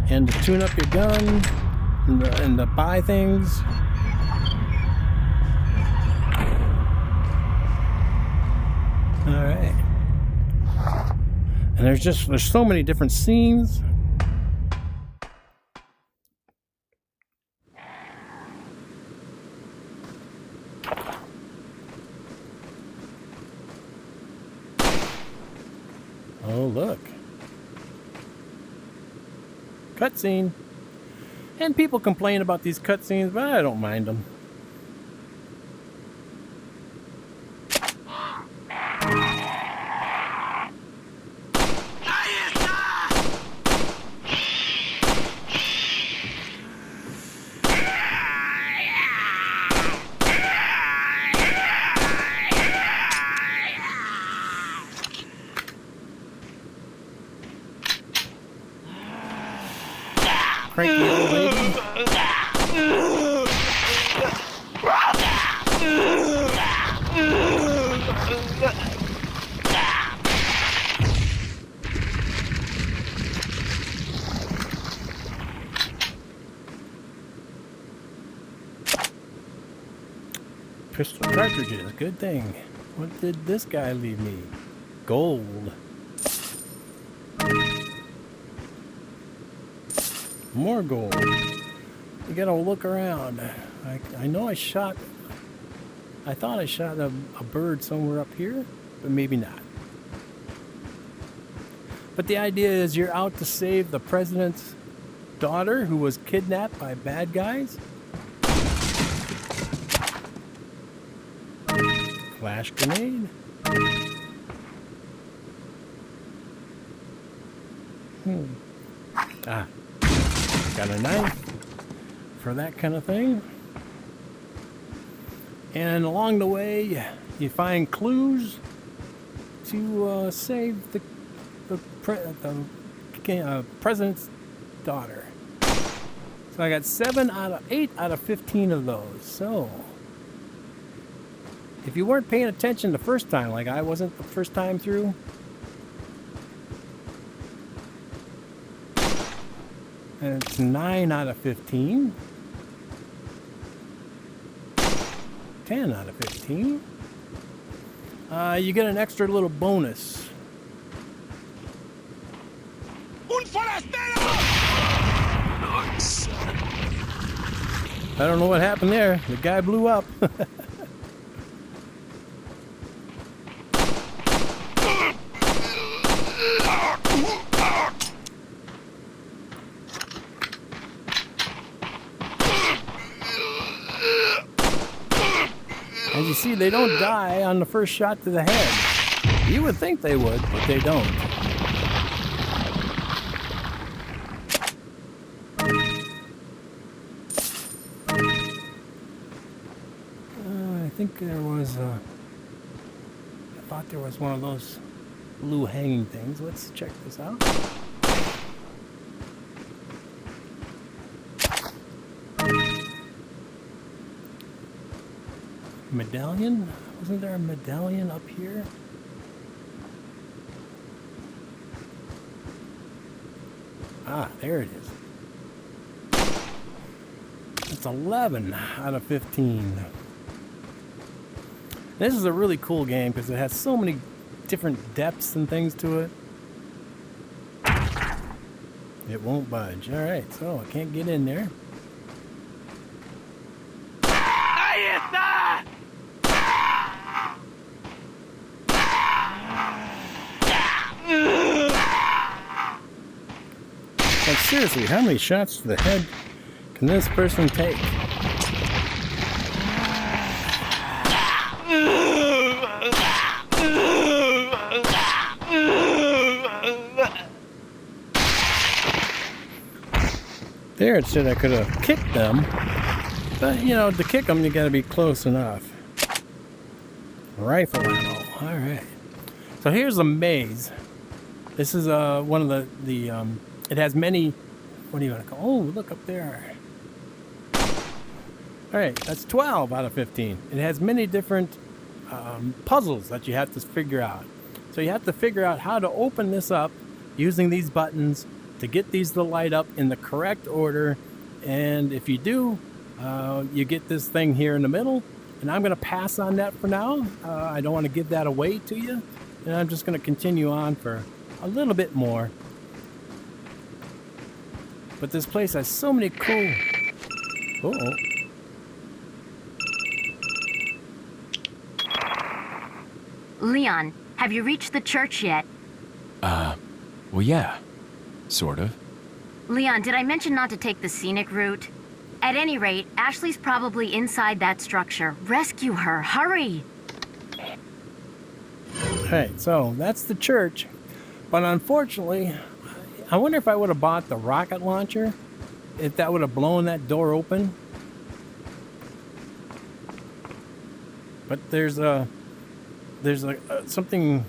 And to tune up your gun. And to buy things. All right. And there's so many different scenes. Oh, look. Cutscene. And people complain about these cutscenes, but I don't mind them. Cranky old lady. Pistol cartridges, good thing. What did this guy leave me? Gold. More gold. You gotta look around. I know I thought I shot a bird somewhere up here, but maybe not. But the idea is you're out to save the president's daughter who was kidnapped by bad guys. Flash grenade. Ah, got a knife for that kind of thing. And along the way, you find clues to save the president's daughter. So I got 8 out of 15 of those. So if you weren't paying attention the first time, like I wasn't the first time through, and it's 9 out of 15. 10 out of 15. You get an extra little bonus. I don't know what happened there. The guy blew up. As you see, they don't die on the first shot to the head. You would think they would, but they don't. I think there was I thought there was one of those blue hanging things. Let's check this out. Medallion? Wasn't there a medallion up here? Ah, there it is. It's 11 out of 15. This is a really cool game because it has so many different depths and things to it. It won't budge. Alright, so I can't get in there. Like seriously, how many shots to the head can this person take? There it said I could have kicked them, but you know, to kick them you gotta be close enough. Rifle ammo, alright. So here's a maze. This is one of the it has many, what do you want to call? Oh, look up there. Alright, that's 12 out of 15. It has many different puzzles that you have to figure out. So you have to figure out how to open this up using these buttons to get these to light up in the correct order. And if you do, you get this thing here in the middle. And I'm going to pass on that for now. I don't want to give that away to you. And I'm just going to continue on for a little bit more. But this place has so many cool... Uh-oh. Leon, have you reached the church yet? Well, yeah. Sort of. Leon, did I mention not to take the scenic route? At any rate, Ashley's probably inside that structure. Rescue her, hurry! Alright, so that's the church. But unfortunately, I wonder if I would have bought the rocket launcher, if that would have blown that door open. But there's something...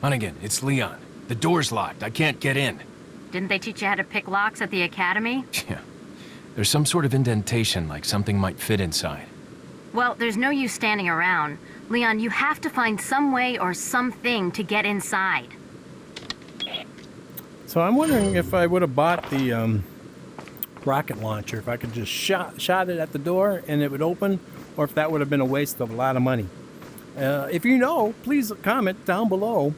Hunnigan, it's Leon. The door's locked. I can't get in. Didn't they teach you how to pick locks at the academy? Yeah. There's some sort of indentation, like something might fit inside. Well, there's no use standing around. Leon, you have to find some way or something to get inside. So I'm wondering if I would have bought the rocket launcher, if I could just shot it at the door and it would open, or if that would have been a waste of a lot of money. If you know, please comment down below.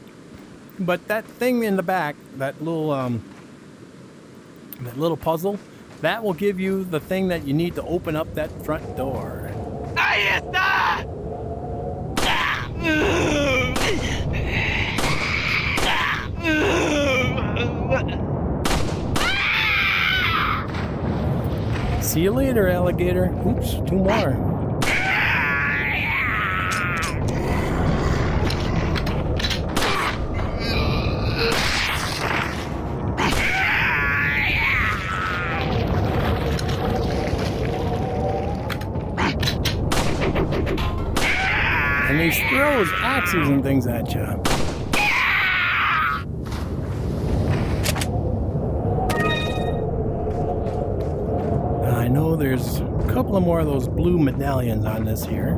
But that thing in the back, that little puzzle, that will give you the thing that you need to open up that front door. Ahí está! See you later, alligator. Oops, 2 more. And he throws axes and things at you. I know there's a couple of more of those blue medallions on this here.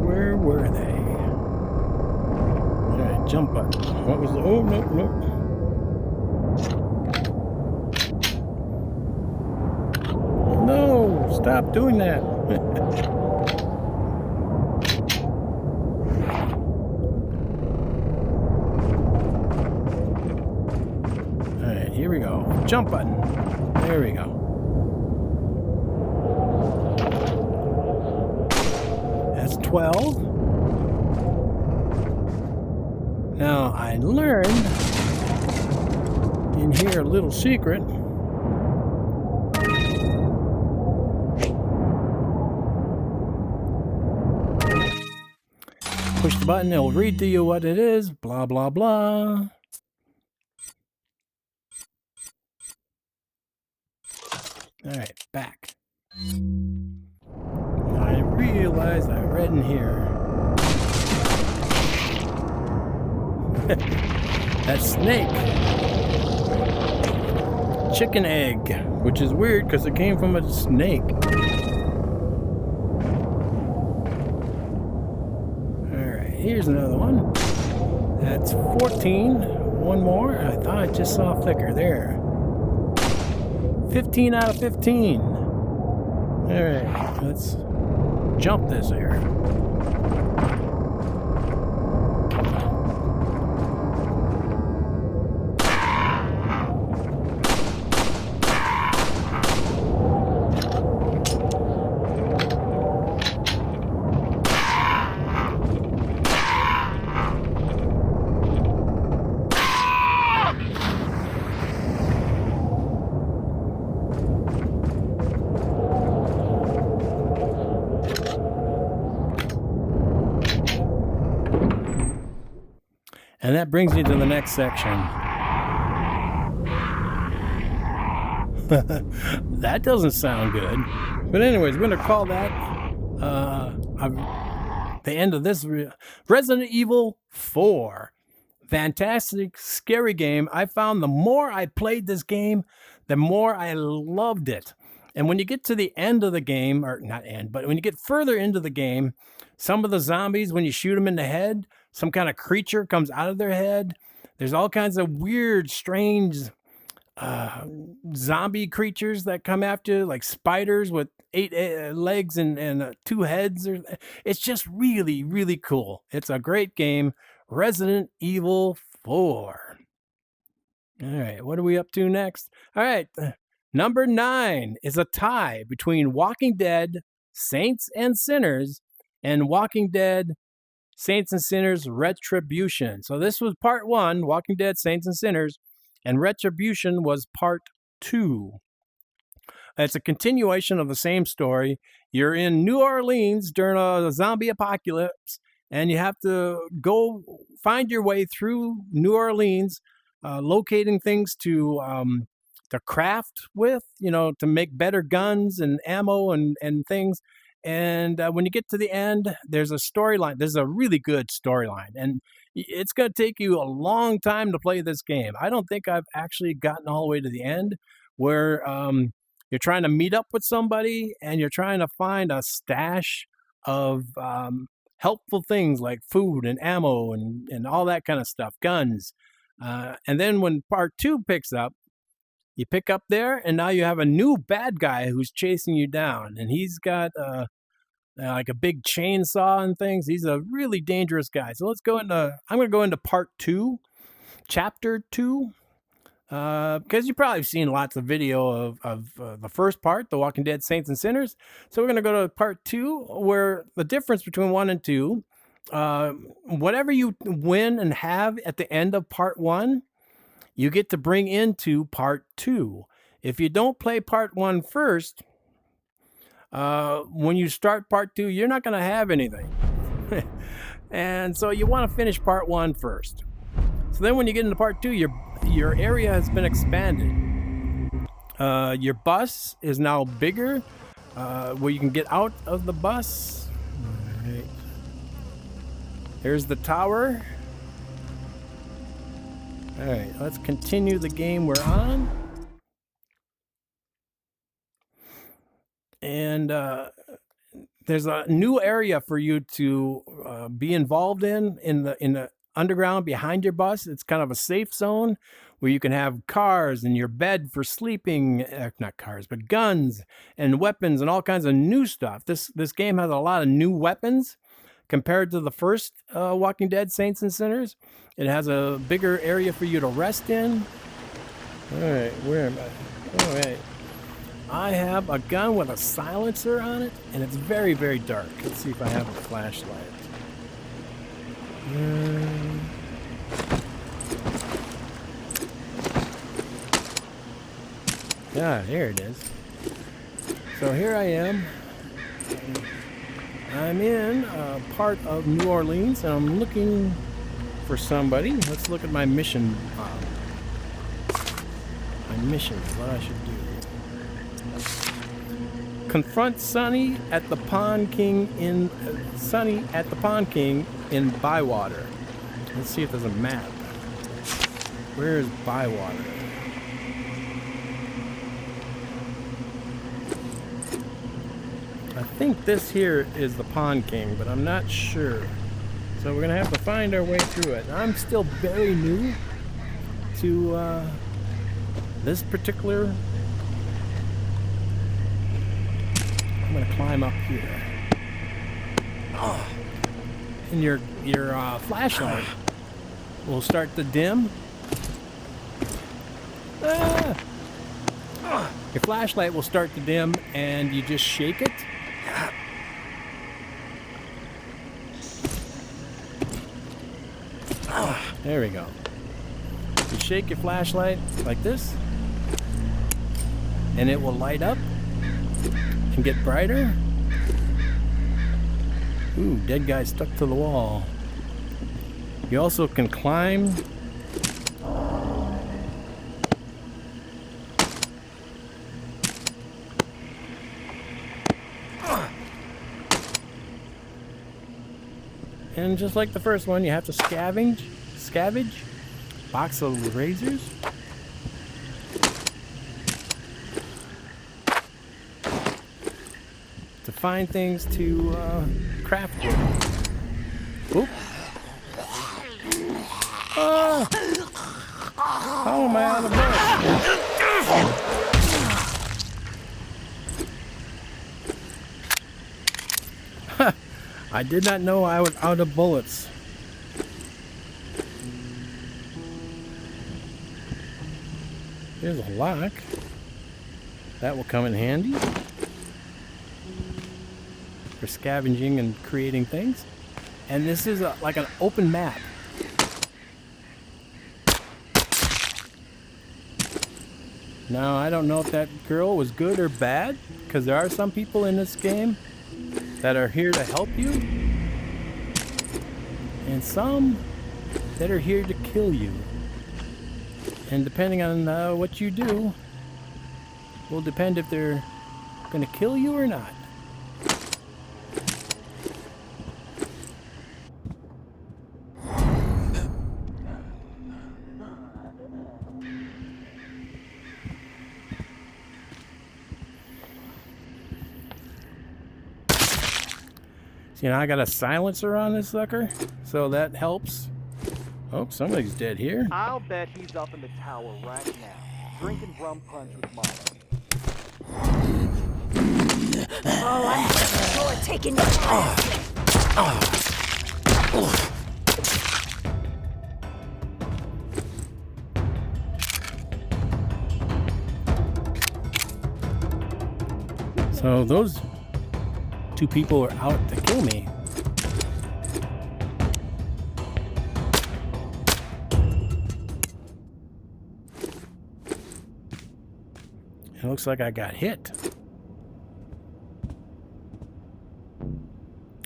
Where were they? Alright, jump button. What was the... Oh, no, no. No! Stop doing that! Alright, here we go. Jump button. There we go. That's 12. Now, I learned in here a little secret. Push the button, it'll read to you what it is, blah, blah, blah. Alright, back. I realized I read in here. That snake. Chicken egg, which is weird because it came from a snake. Alright, here's another one. That's 14. One more. I thought I just saw a flicker there. 15 out of 15. Alright, let's jump this here. And that brings me to the next section. That doesn't sound good. But anyways, we're going to call that the end of this Resident Evil 4. Fantastic, scary game. I found the more I played this game, the more I loved it. And when you get to the end of the game, or not end, but when you get further into the game, some of the zombies, when you shoot them in the head, some kind of creature comes out of their head. There's all kinds of weird, strange zombie creatures that come after you, like spiders with 8 legs and 2 heads. It's just really, really cool. It's a great game. Resident Evil 4. All right, what are we up to next? All right, number 9 is a tie between Walking Dead, Saints and Sinners, and Walking Dead, Saints and Sinners Retribution. So this was part 1, Walking Dead, Saints and Sinners, and Retribution was part 2. It's a continuation of the same story. You're in New Orleans during a zombie apocalypse, and you have to go find your way through New Orleans, locating things to craft with, to make better guns and ammo and things. And when you get to the end, there's a storyline. There's a really good storyline. And it's going to take you a long time to play this game. I don't think I've actually gotten all the way to the end where you're trying to meet up with somebody and you're trying to find a stash of helpful things like food and ammo and all that kind of stuff, guns. And then when part 2 picks up, you pick up there, and now you have a new bad guy who's chasing you down, and he's got like a big chainsaw and things. He's a really dangerous guy. So let's go into. I'm going to go into part 2, chapter 2, because you've probably seen lots of video of the first part, The Walking Dead: Saints and Sinners. So we're going to go to part 2, where the difference between 1 and 2, whatever you win and have at the end of part 1. You get to bring into part 2. If you don't play part 1 first, when you start part 2, you're not going to have anything. And so you want to finish part 1 first. So then when you get into part 2, your area has been expanded. Your bus is now bigger, where you can get out of the bus. All right. Here's the tower. All right, let's continue the game we're on. And there's a new area for you to be involved in the underground behind your bus. It's kind of a safe zone where you can have cars and your bed for sleeping. Not cars, but guns and weapons and all kinds of new stuff. This game has a lot of new weapons. Compared to the first Walking Dead: Saints and Sinners, it has a bigger area for you to rest in. All right, where am I? All right. I have a gun with a silencer on it, and it's very, very dark. Let's see if I have a flashlight. Yeah, here it is. So here I am. I'm in part of New Orleans, and I'm looking for somebody. Let's look at my mission. My mission, what I should do. Confront Sonny at the Pond King in Bywater. Let's see if there's a map. Where is Bywater? I think this here is the Pond King, but I'm not sure. So we're gonna have to find our way through it. I'm still very new to this particular. I'm gonna climb up here. And your flashlight will start to dim. Your flashlight will start to dim, and you just shake it. There we go. You shake your flashlight like this, and it will light up and get brighter. Ooh, dead guy stuck to the wall. You also can climb. And just like the first one, you have to scavenge box of razors. To find things to craft with. Oop. How am I out of bullets? I did not know I was out of bullets. There's a lock. That will come in handy for scavenging and creating things. And this is like an open map. Now, I don't know if that girl was good or bad, because there are some people in this game that are here to help you, and some that are here to kill you. And depending on what you do, will depend if they're going to kill you or not. See, now I got a silencer on this sucker, so that helps. Oh, somebody's dead here. I'll bet he's up in the tower right now, drinking rum punch with Mama. Oh, I'm sure taking your So those two people are out to kill me. It looks like I got hit.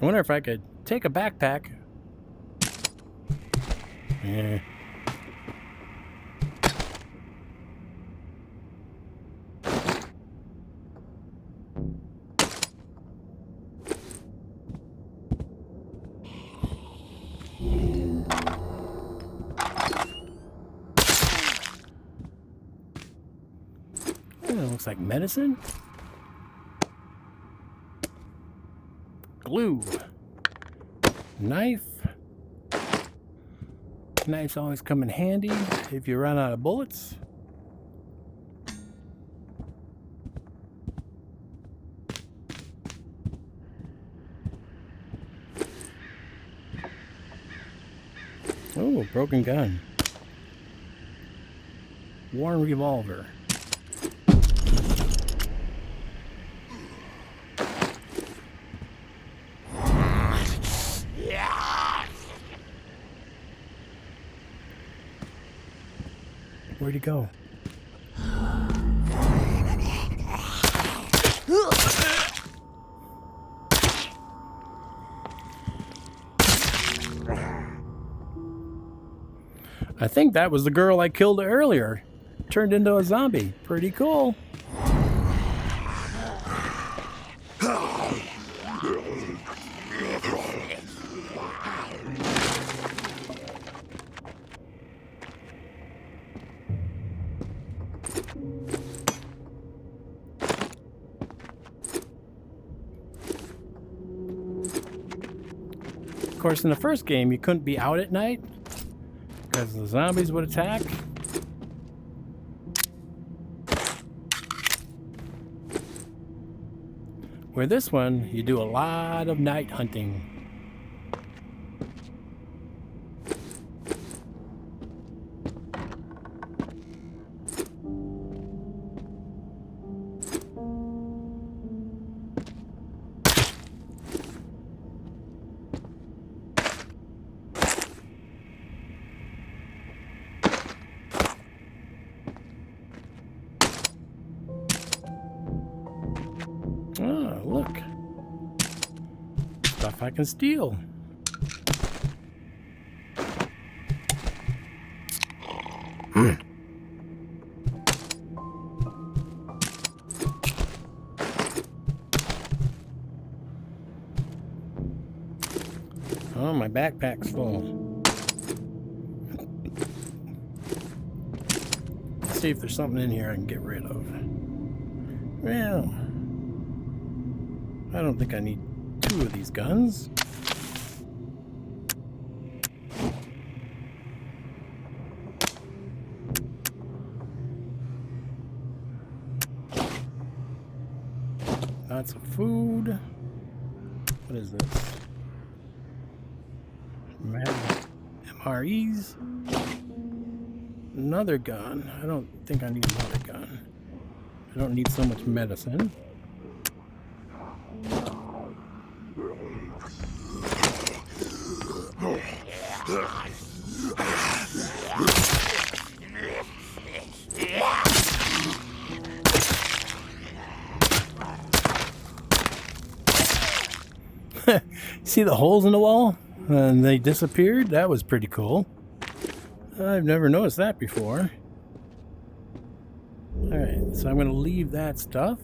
I wonder if I could take a backpack. Yeah. It looks like medicine. Glue. Knife. Knives always come in handy if you run out of bullets. Oh, broken gun. Worn revolver. Where'd he go? I think that was the girl I killed earlier. Turned into a zombie. Pretty cool. Of course, in the first game, you couldn't be out at night because the zombies would attack. Where this one, you do a lot of night hunting. Oh, look. Stuff I can steal. Oh, my backpack's full. Let's see if there's something in here I can get rid of. Well, I don't think I need 2 of these guns. Lots of food. What is this? MREs. Another gun. I don't think I need another gun. I don't need so much medicine. See the holes in the wall? And they disappeared? That was pretty cool. I've never noticed that before. Alright, so I'm going to leave that stuff.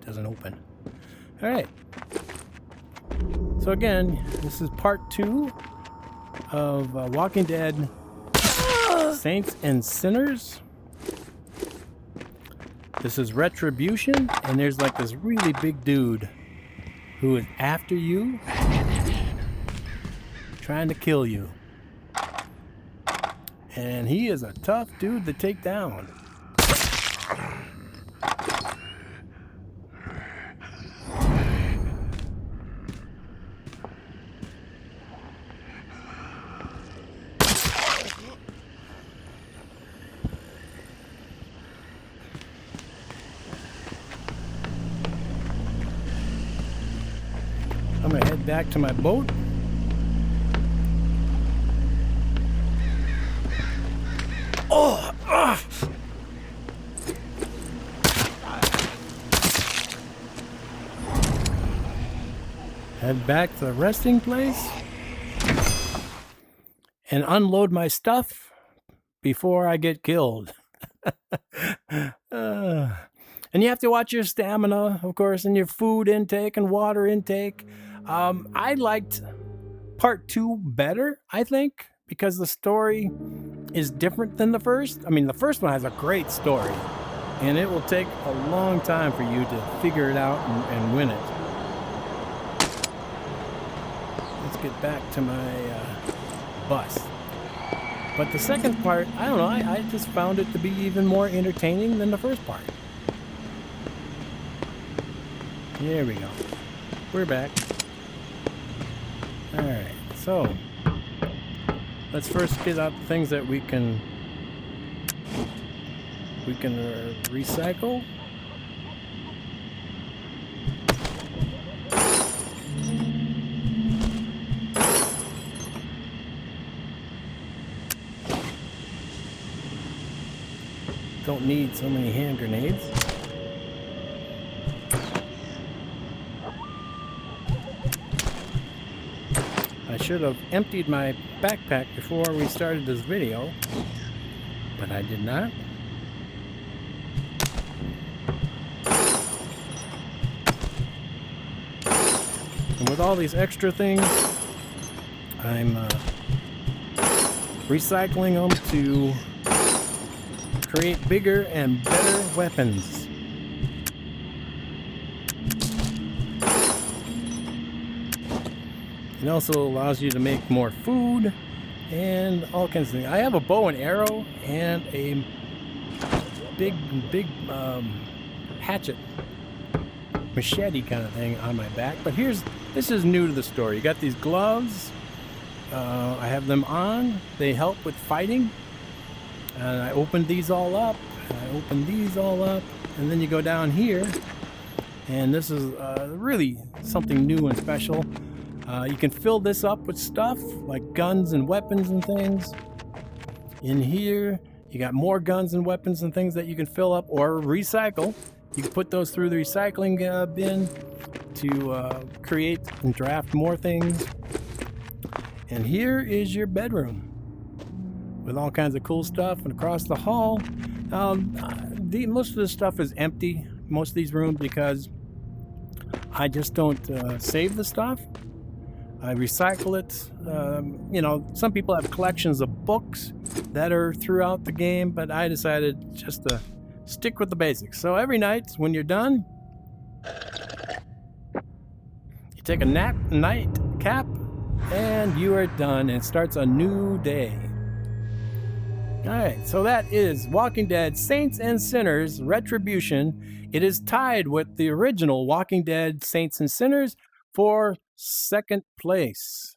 Doesn't open. Alright. So again, this is part 2 of Walking Dead Saints and Sinners. This is Retribution, and there's like this really big dude who is after you, trying to kill you. And he is a tough dude to take down. I'm gonna head back to my boat. Head back to the resting place and unload my stuff before I get killed. And you have to watch your stamina, of course, and your food intake and water intake. I liked part 2 better, I think, because the story is different than the first. I mean, the first one has a great story, and it will take a long time for you to figure it out and win it. Let's get back to my bus. But the second part, I don't know, I just found it to be even more entertaining than the first part. There we go. We're back. Alright, so let's first get out the things that we can recycle. Don't need so many hand grenades. I should have emptied my backpack before we started this video, but I did not. And with all these extra things, I'm recycling them to create bigger and better weapons. It also allows you to make more food and all kinds of things. I have a bow and arrow and a big hatchet, machete kind of thing on my back. But this is new to the story. You got these gloves. I have them on. They help with fighting. And I opened these all up. And then you go down here, and this is really something new and special. You can fill this up with stuff like guns and weapons and things. In here, you got more guns and weapons and things that you can fill up or recycle. You can put those through the recycling bin to create and draft more things. And here is your bedroom with all kinds of cool stuff. And across the hall, most of this stuff is empty, most of these rooms, because I just don't save the stuff. I recycle it. You know, some people have collections of books that are throughout the game, but I decided just to stick with the basics. So every night when you're done, you take a nightcap and you are done, and it starts a new day. Alright, so that is Walking Dead Saints and Sinners Retribution. It is tied with the original Walking Dead Saints and Sinners for second place.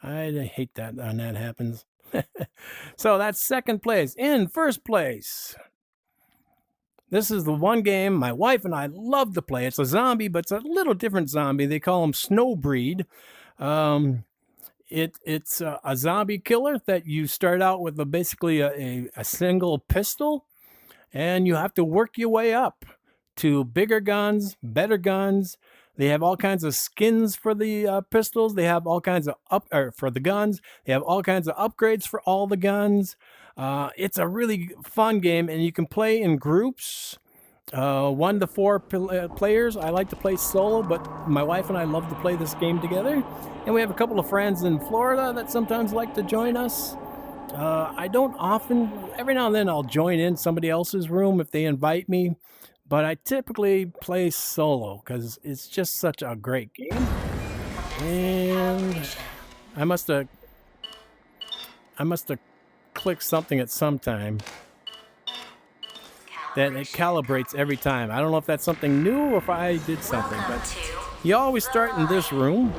I hate that when that happens. So that's second place. In first place, this is the one game my wife and I love to play. It's a zombie, but it's a little different zombie. They call them Snowbreed. It's a zombie killer that you start out with basically a single pistol, and you have to work your way up to bigger guns, better guns. They have all kinds of skins for the pistols. They have all kinds of for the guns. They have all kinds of upgrades for all the guns. It's a really fun game, and you can play in groups. 1 to 4 players. I like to play solo, but my wife and I love to play this game together. And we have a couple of friends in Florida that sometimes like to join us. I don't often, every now and then I'll join in somebody else's room if they invite me, but I typically play solo because it's just such a great game. And I must have clicked something at some time that it calibrates every time. I don't know if that's something new or if I did something, but you always start in this room.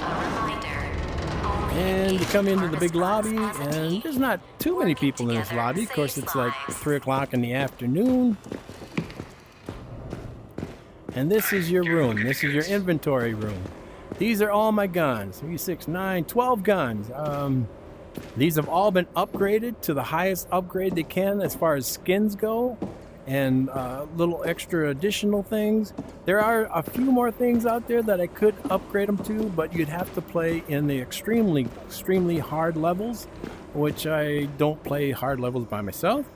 And you come into the big lobby, and there's not too many people in this lobby. Of course, it's like 3 o'clock in the afternoon. And this is your room. This is your inventory room. These are all my guns. 3, 6, 9, 12 guns. These have all been upgraded to the highest upgrade they can as far as skins go. And little extra additional things. There are a few more things out there that I could upgrade them to, but you'd have to play in the extremely hard levels, which I don't play hard levels by myself.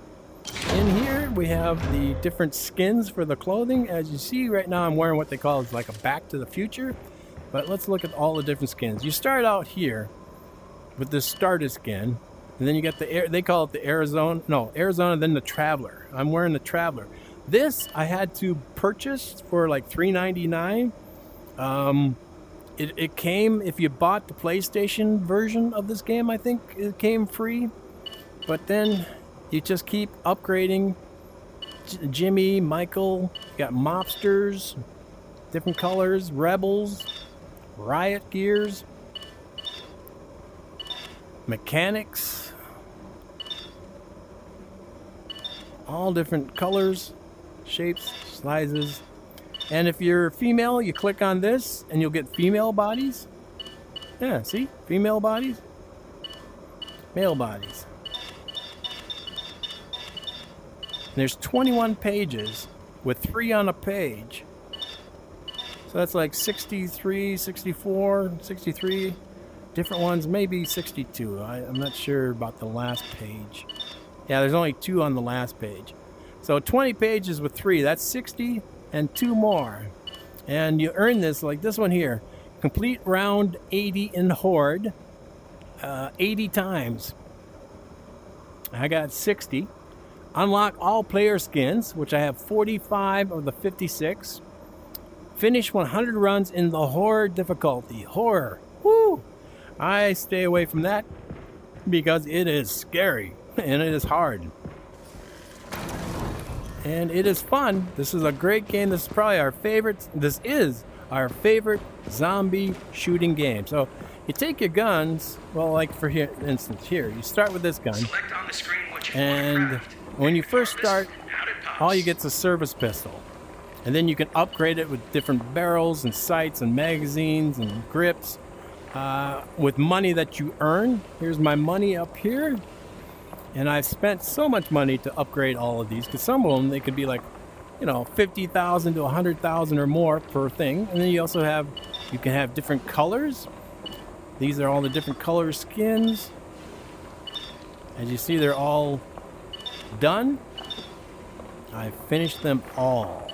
In here we have the different skins for the clothing. As you see right now, I'm wearing what they call is like a Back to the Future, but let's look at all the different skins. You start out here with this starter skin. And then you got they call it the Arizona, then the Traveler. I'm wearing the Traveler. This I had to purchase for like $3.99. It came, if you bought the PlayStation version of this game, I think it came free. But then you just keep upgrading. Jimmy, Michael, you got mobsters, different colors, rebels, riot gears, mechanics. All different colors, shapes, sizes. And if you're female, you click on this and you'll get female bodies. Yeah, see? Female bodies. Male bodies. And there's 21 pages with 3 on a page. So that's like 63, 64, 63. Different ones, maybe 62. I'm not sure about the last page. Yeah, there's only 2 on the last page. So 20 pages with 3, that's 60 and 2 more. And you earn this, like this one here. Complete round 80 in Horde, 80 times. I got 60. Unlock all player skins, which I have 45 of the 56. Finish 100 runs in the Horror difficulty. Horror. Woo! I stay away from that because it is scary. And it is hard. And it is fun. This is a great game. This is probably our favorite. This is our favorite zombie shooting game. So you take your guns. Well, like for here, instance, here you start with this gun. Select on the screen what you and when you first start, all you get is a service pistol. And then you can upgrade it with different barrels and sights and magazines and grips with money that you earn. Here's my money up here. And I've spent so much money to upgrade all of these because some of them, they could be like, you know, 50,000 to 100,000 or more per thing. And then you also have, you can have different colors. These are all the different color skins. As you see, they're all done. I've finished them all.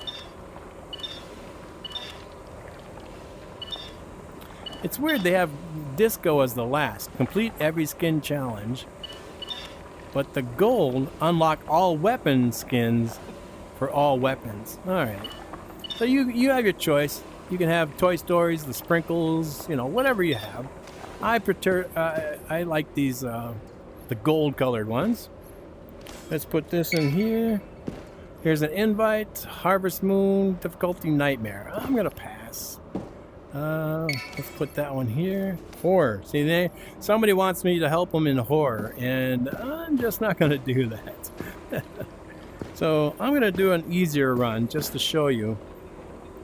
It's weird they have Disco as the last. Complete every skin challenge. But the gold unlock all weapon skins for all weapons. Alright. So you have your choice. You can have Toy Stories, the sprinkles, you know, whatever you have. I like these, the gold colored ones. Let's put this in here. Here's an invite. Harvest Moon, difficulty Nightmare. I'm going to pass. Let's put that one here. Horror. See, somebody wants me to help them in horror, and I'm just not going to do that. So I'm going to do an easier run just to show you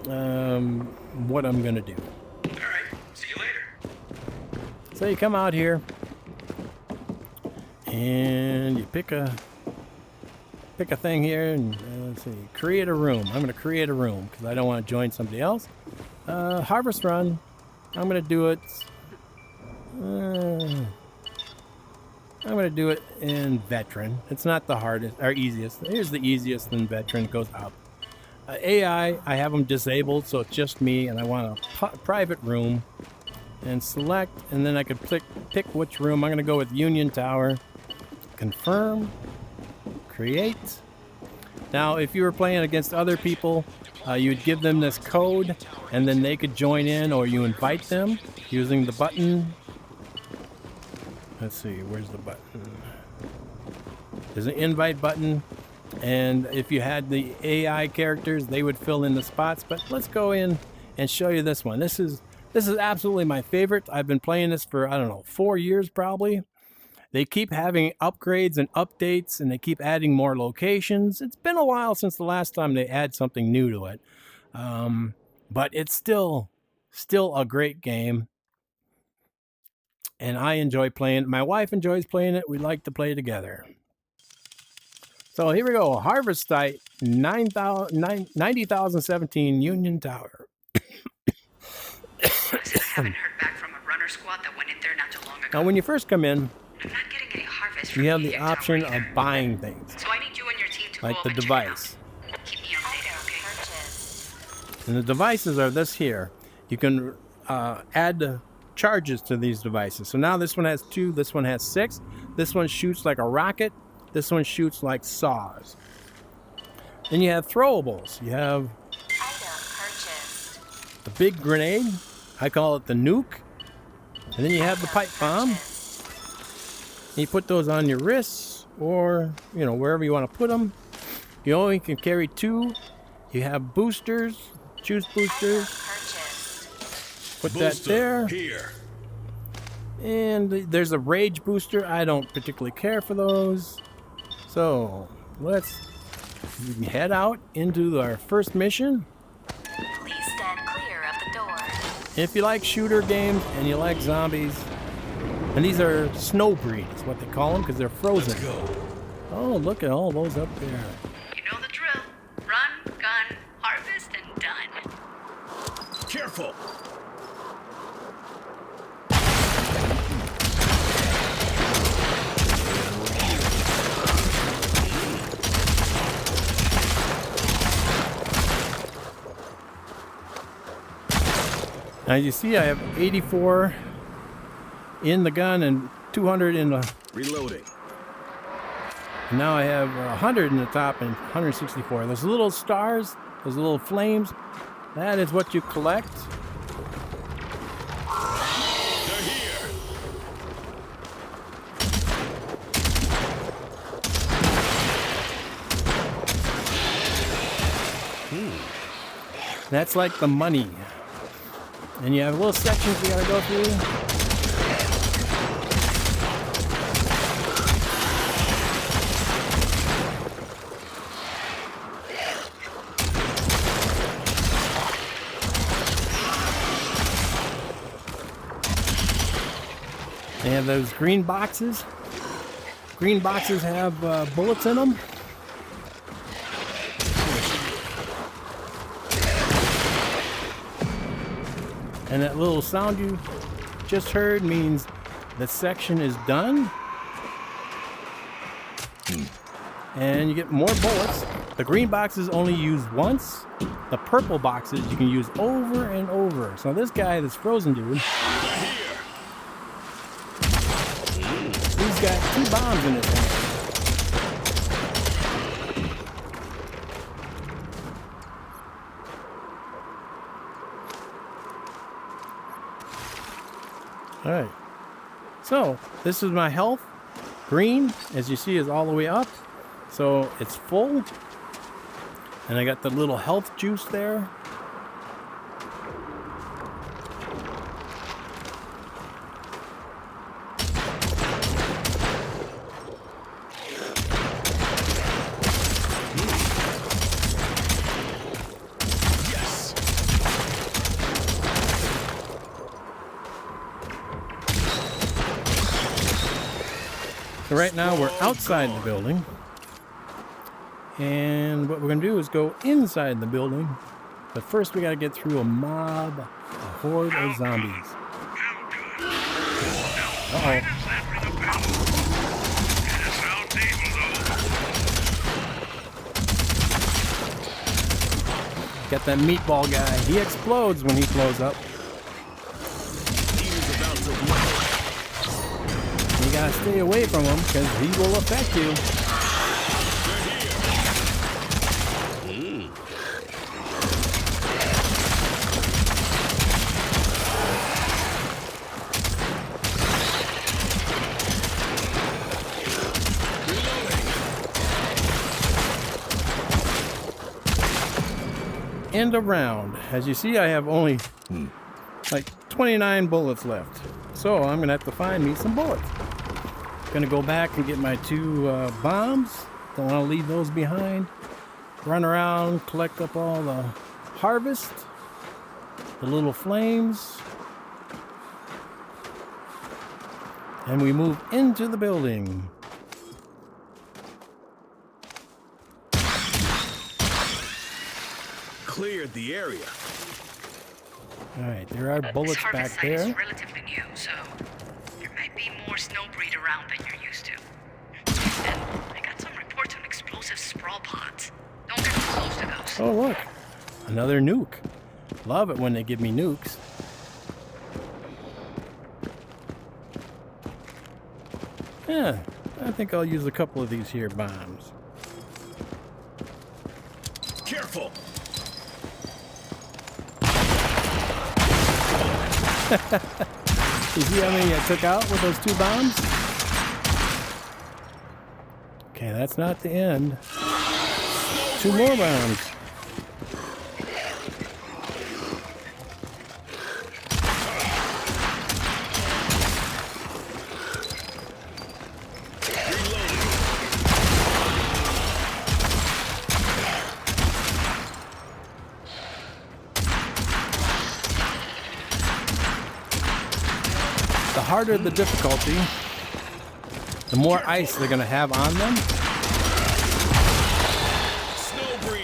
what I'm going to do. All right. See you later. So you come out here, and you pick a thing here, and let's see, create a room. I'm going to create a room because I don't want to join somebody else. Harvest run. I'm going to do it. I'm going to do it in veteran. It's not the hardest or easiest. Here's the easiest in veteran. It goes up. AI, I have them disabled, so it's just me, and I want a private room. And select, and then I could pick which room. I'm going to go with Union Tower. Confirm. Create. Now, if you were playing against other people, you'd give them this code, and then they could join in, or you invite them using the button. Let's see, where's the button? There's an invite button, and if you had the AI characters, they would fill in the spots. But let's go in and show you this one. This is absolutely my favorite. I've been playing this for, I don't know, 4 years probably. They keep having upgrades and updates, and they keep adding more locations. It's been a while since the last time they add something new to it. But it's still a great game. And I enjoy playing it. My wife enjoys playing it. We like to play together. So here we go. Harvest Site 90,017 Union Tower. I haven't heard back from a runner squad that went in there not too long ago. Now, when you first come in, I'm not getting any harvest you have the option of buying things, so I need you and your team to like go the over and device. keep me updated, okay? And the devices are this here. You can add charges to these devices. So now this one has 2, this one has 6. This one shoots like a rocket. This one shoots like saws. Then you have throwables. You have the big grenade. I call it the nuke. And then you have the pipe bomb. You put those on your wrists or, wherever you want to put them. You only can carry 2. You have boosters. Choose boosters. Put that there. Here. And there's a rage booster. I don't particularly care for those. So let's head out into our first mission. Please stand clear of the door. If you like shooter games and you like zombies, and these are snow breed, is what they call them, because they're frozen. Let's go. Oh, look at all those up there. You know the drill. Run, gun, harvest, and done. Careful. Now you see I have 84 in the gun and 200 in the... Reloading. And now I have 100 in the top and 164. Those little stars, those little flames, that is what you collect. They're here. That's like the money. And you have little sections you gotta go through. They have those green boxes. Green boxes have bullets in them. And that little sound you just heard means the section is done. And you get more bullets. The green boxes only use once. The purple boxes you can use over and over. So this guy, this frozen dude, he's got 2 bombs in his hand. All right, so this is my health. Green, as you see, is all the way up, so it's full. And I got the little health juice there. So right now we're outside the building, and what we're going to do is go inside the building, but first we got to get through a mob, a horde of zombies. Uh-oh. Got that meatball guy. He explodes when he blows up. You gotta stay away from him because he will affect you. End of round. As you see, I have only like 29 bullets left. So I'm gonna have to find me some bullets. Gonna go back and get my 2 bombs. Don't want to leave those behind. Run around, collect up all the harvest, the little flames, and we move into the building. Cleared the area. All right, there are bullets back there. This relatively new, so there might be more snowbreed around than you're used to. And I got some reports on explosive sprawl pods. Don't get too close to those. Oh, look. Another nuke. Love it when they give me nukes. Yeah, I think I'll use a couple of these here bombs. Careful. You see how many I took out with those 2 bombs? Okay, that's not the end. 2 more bombs. The harder the difficulty, the more ice they're going to have on them,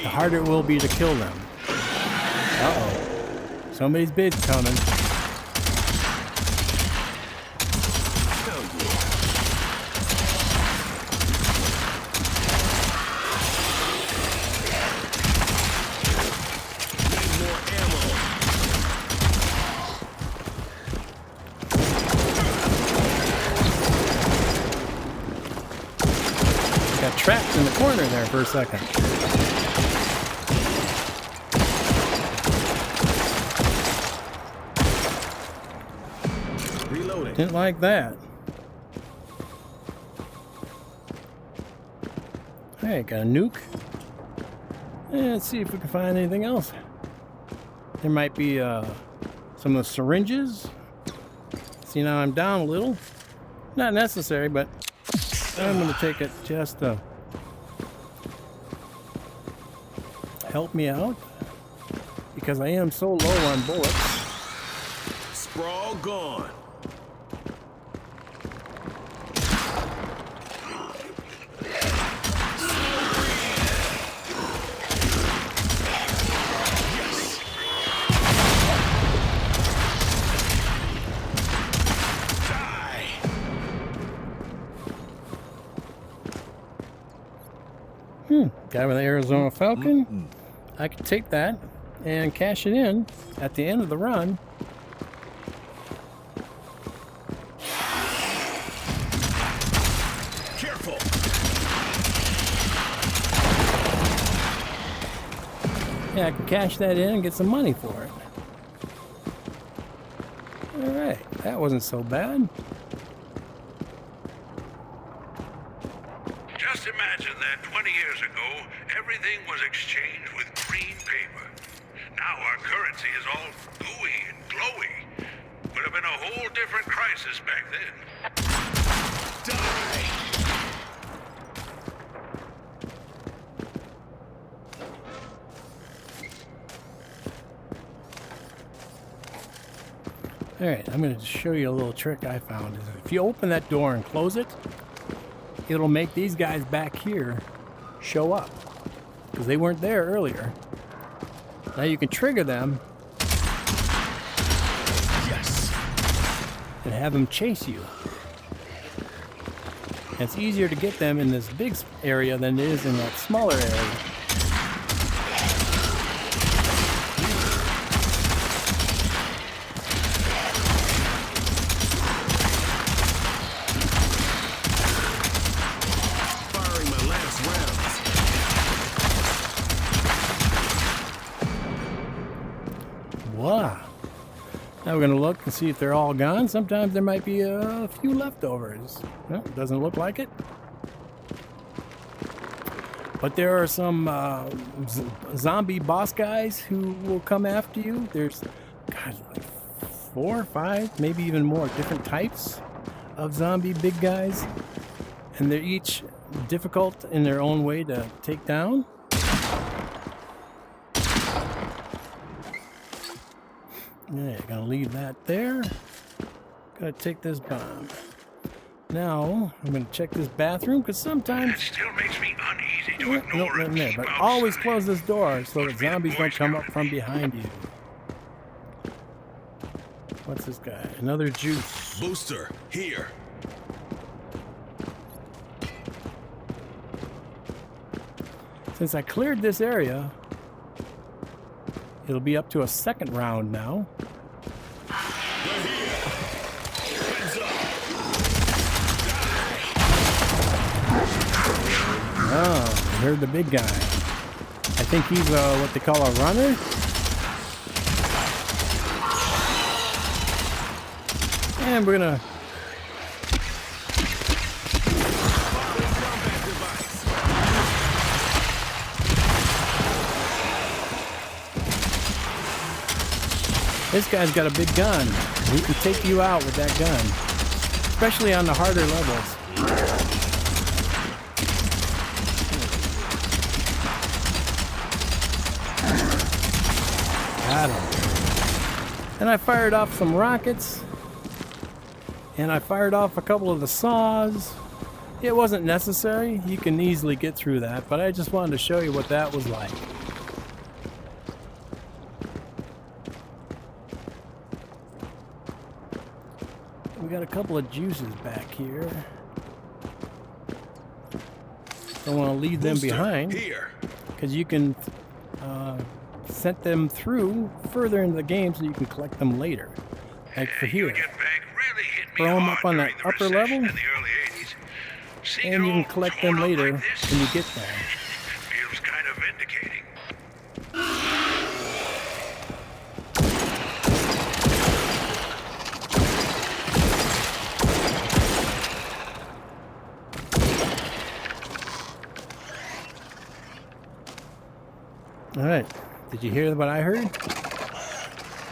the harder it will be to kill them. Uh-oh. Somebody's bid's coming. Trapped in the corner there for a second. Reloading. Didn't like that. Hey, got a nuke. Let's see if we can find anything else. There might be some of the syringes. See, now I'm down a little. Not necessary, but I'm going to take it just to help me out because I am so low on bullets. Sprawl gone. Guy with the Arizona Falcon. I could take that and cash it in at the end of the run. Careful. Yeah, I can cash that in and get some money for it. All right, that wasn't so bad. Just imagine that 20 years ago, everything was exchanged with green paper. Now our currency is all gooey and glowy. Would have been a whole different crisis back then. Die! All right, I'm going to show you a little trick I found. If you open that door and close it, it'll make these guys back here show up because they weren't there earlier. Now you can trigger them. Yes. And have them chase you. And it's easier to get them in this big area than it is in that smaller area. Now we're gonna look and see if they're all gone. Sometimes there might be a few leftovers. Well, doesn't look like it. But there are some zombie boss guys who will come after you. There's, God, like 4 or 5, maybe even more different types of zombie big guys. And they're each difficult in their own way to take down. Yeah, gonna leave that there. Gotta take this bomb. Now, I'm gonna check this bathroom, because sometimes... It still makes me uneasy to Yeah, ignore and keep but outside. always close this door so that Must be the zombies Boy don't come up Scout from in me. behind you. What's this guy? Another juice. Booster, here. Since I cleared this area, it'll be up to a second round now. They're here. Heads up. Oh, I heard the big guy. I think he's what they call a runner. And we're gonna... This guy's got a big gun. He can take you out with that gun. Especially on the harder levels. Got him. And I fired off some rockets. And I fired off a couple of the saws. It wasn't necessary. You can easily get through that. But I just wanted to show you what that was like. We got a couple of juices back here. Don't want to leave them Booster, behind. here. Because you can send them through further into the game so you can collect them later. Like for here. Union Bank really hit me Throw them hard up on that during the upper recession level. in the early 80s. Seeing And it you can all collect torn them up later like this when you get there. feels kind of vindicating. Alright, did you hear what I heard?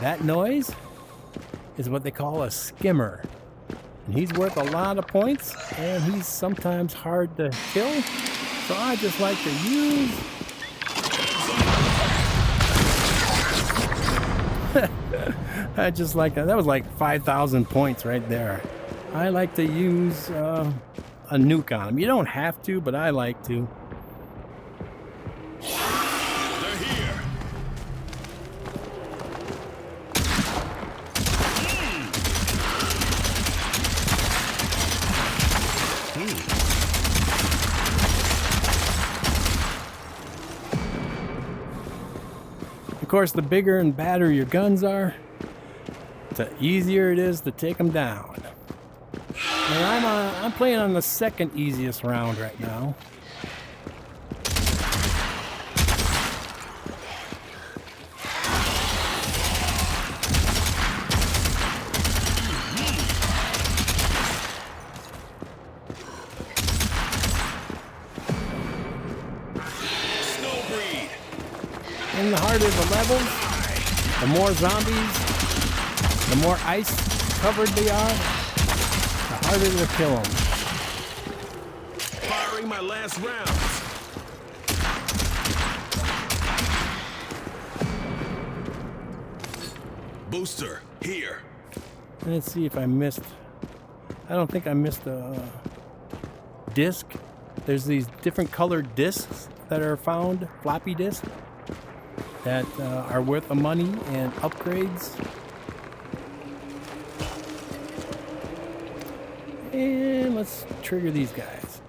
That noise is what they call a skimmer. And he's worth a lot of points, and he's sometimes hard to kill. So I just like to use... I just like that. That was like 5,000 points right there. I like to use a nuke on him. You don't have to, but I like to. They're here. Of course, the bigger and badder your guns are, the easier it is to take them down. And I'm playing on the second easiest round right now. Snowbreed. And the harder the levels, the more zombies, the more ice covered they are, the harder to kill them. Firing my last rounds. Booster, here. Let's see if I missed. I don't think I missed a disc. There's these different colored discs that are found, floppy discs, that are worth the money and upgrades. And let's trigger these guys.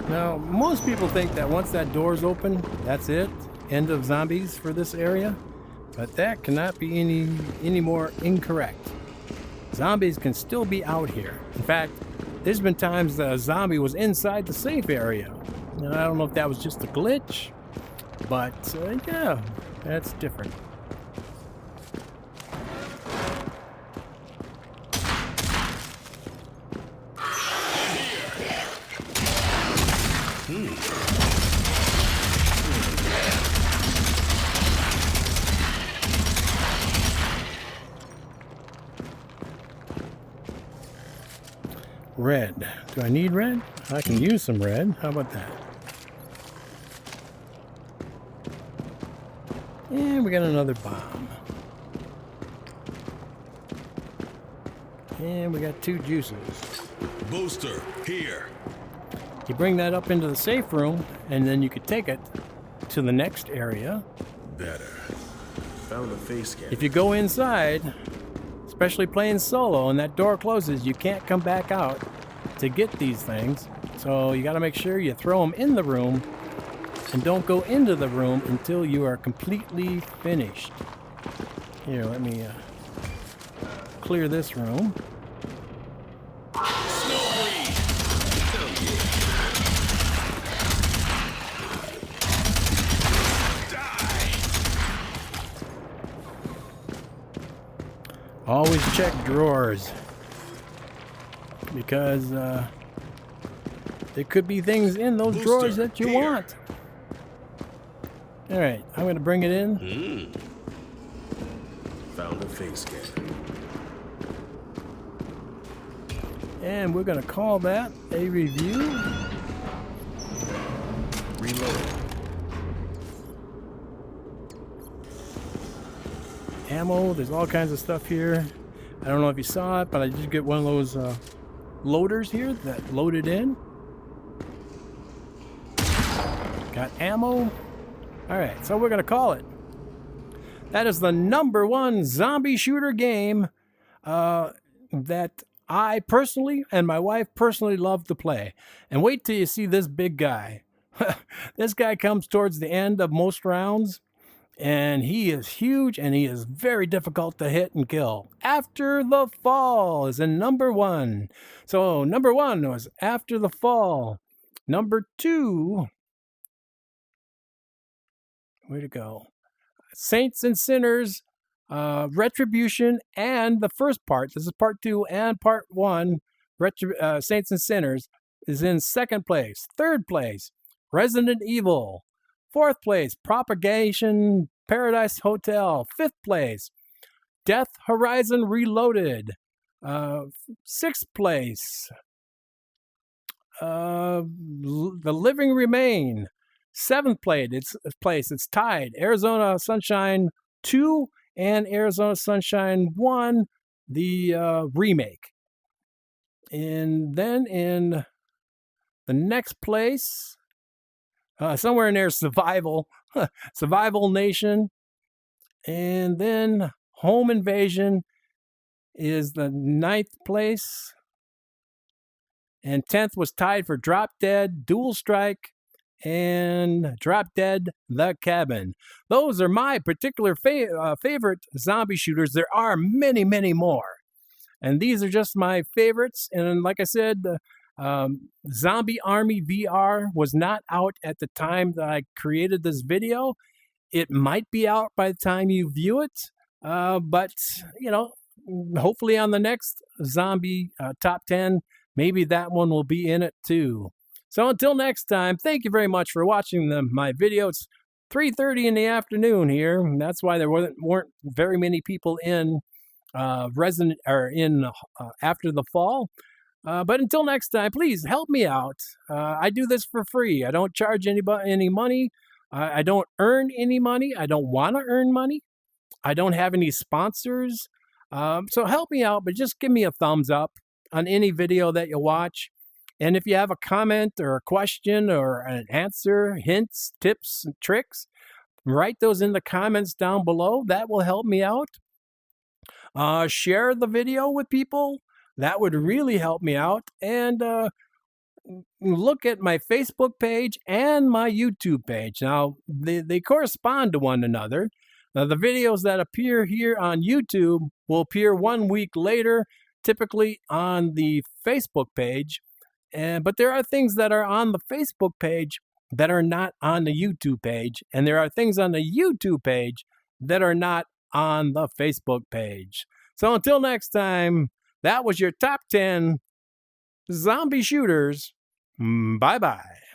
Now, most people think that once that door's open, that's it. End of zombies for this area. But that cannot be any more incorrect. Zombies can still be out here. In fact, there's been times that a zombie was inside the safe area. And I don't know if that was just a glitch, but yeah, that's different. Red. Do I need red? I can use some red. How about that? And we got another bomb. And we got 2 juices. Booster, here. You bring that up into the safe room, and then you could take it to the next area. Better. Found the face scan. If you go inside, especially playing solo, and that door closes, you can't come back out to get these things. So you got to make sure you throw them in the room and don't go into the room until you are completely finished. Here, let me clear this room. Always check drawers, because there could be things in those drawers that you want. All right, I'm going to bring it in. Found a face scan. And we're going to call that a review. Reload. Ammo, there's all kinds of stuff here. I don't know if you saw it, but I did get one of those loaders here that loaded in. Got ammo. Alright, so we're going to call it. That is the #1 zombie shooter game that I personally and my wife personally love to play. And wait till you see this big guy. This guy comes towards the end of most rounds. And he is huge, and he is very difficult to hit and kill. After the Fall is in #1. So #1 was After the Fall. #2, way to go, Saints and Sinners, Retribution, and the first part. This is part 2 and part 1. Saints and Sinners is in 2nd place. 3rd place, Resident Evil. 4th place, Propagation Paradise Hotel. 5th place, Death Horizon Reloaded. 6th place, The Living Remain. 7th place, it's tied. Arizona Sunshine 2 and Arizona Sunshine 1, the remake. And then in the next place, somewhere in there, Survival, Survival Nation. And then Home Invasion is the 9th place. And 10th was tied for Drop Dead, Dual Strike, and Drop Dead, The Cabin. Those are my particular favorite zombie shooters. There are many, many more. And these are just my favorites. And like I said, Zombie Army VR was not out at the time that I created this video. It might be out by the time you view it, but you know, hopefully on the next zombie top 10, maybe that one will be in it too. So until next time, thank you very much for watching my video. It's 3:30 in the afternoon here, and that's why there weren't very many people in After the Fall. But until next time, please help me out. I do this for free. I don't charge anybody any money. I don't earn any money. I don't want to earn money. I don't have any sponsors. So help me out, but just give me a thumbs up on any video that you watch. And if you have a comment or a question or an answer, hints, tips, and tricks, write those in the comments down below. That will help me out. Share the video with people. That would really help me out. And look at my Facebook page and my YouTube page. Now, they correspond to one another. Now, the videos that appear here on YouTube will appear 1 week later, typically on the Facebook page. But there are things that are on the Facebook page that are not on the YouTube page. And there are things on the YouTube page that are not on the Facebook page. So until next time, that was your top 10 zombie shooters. Bye-bye.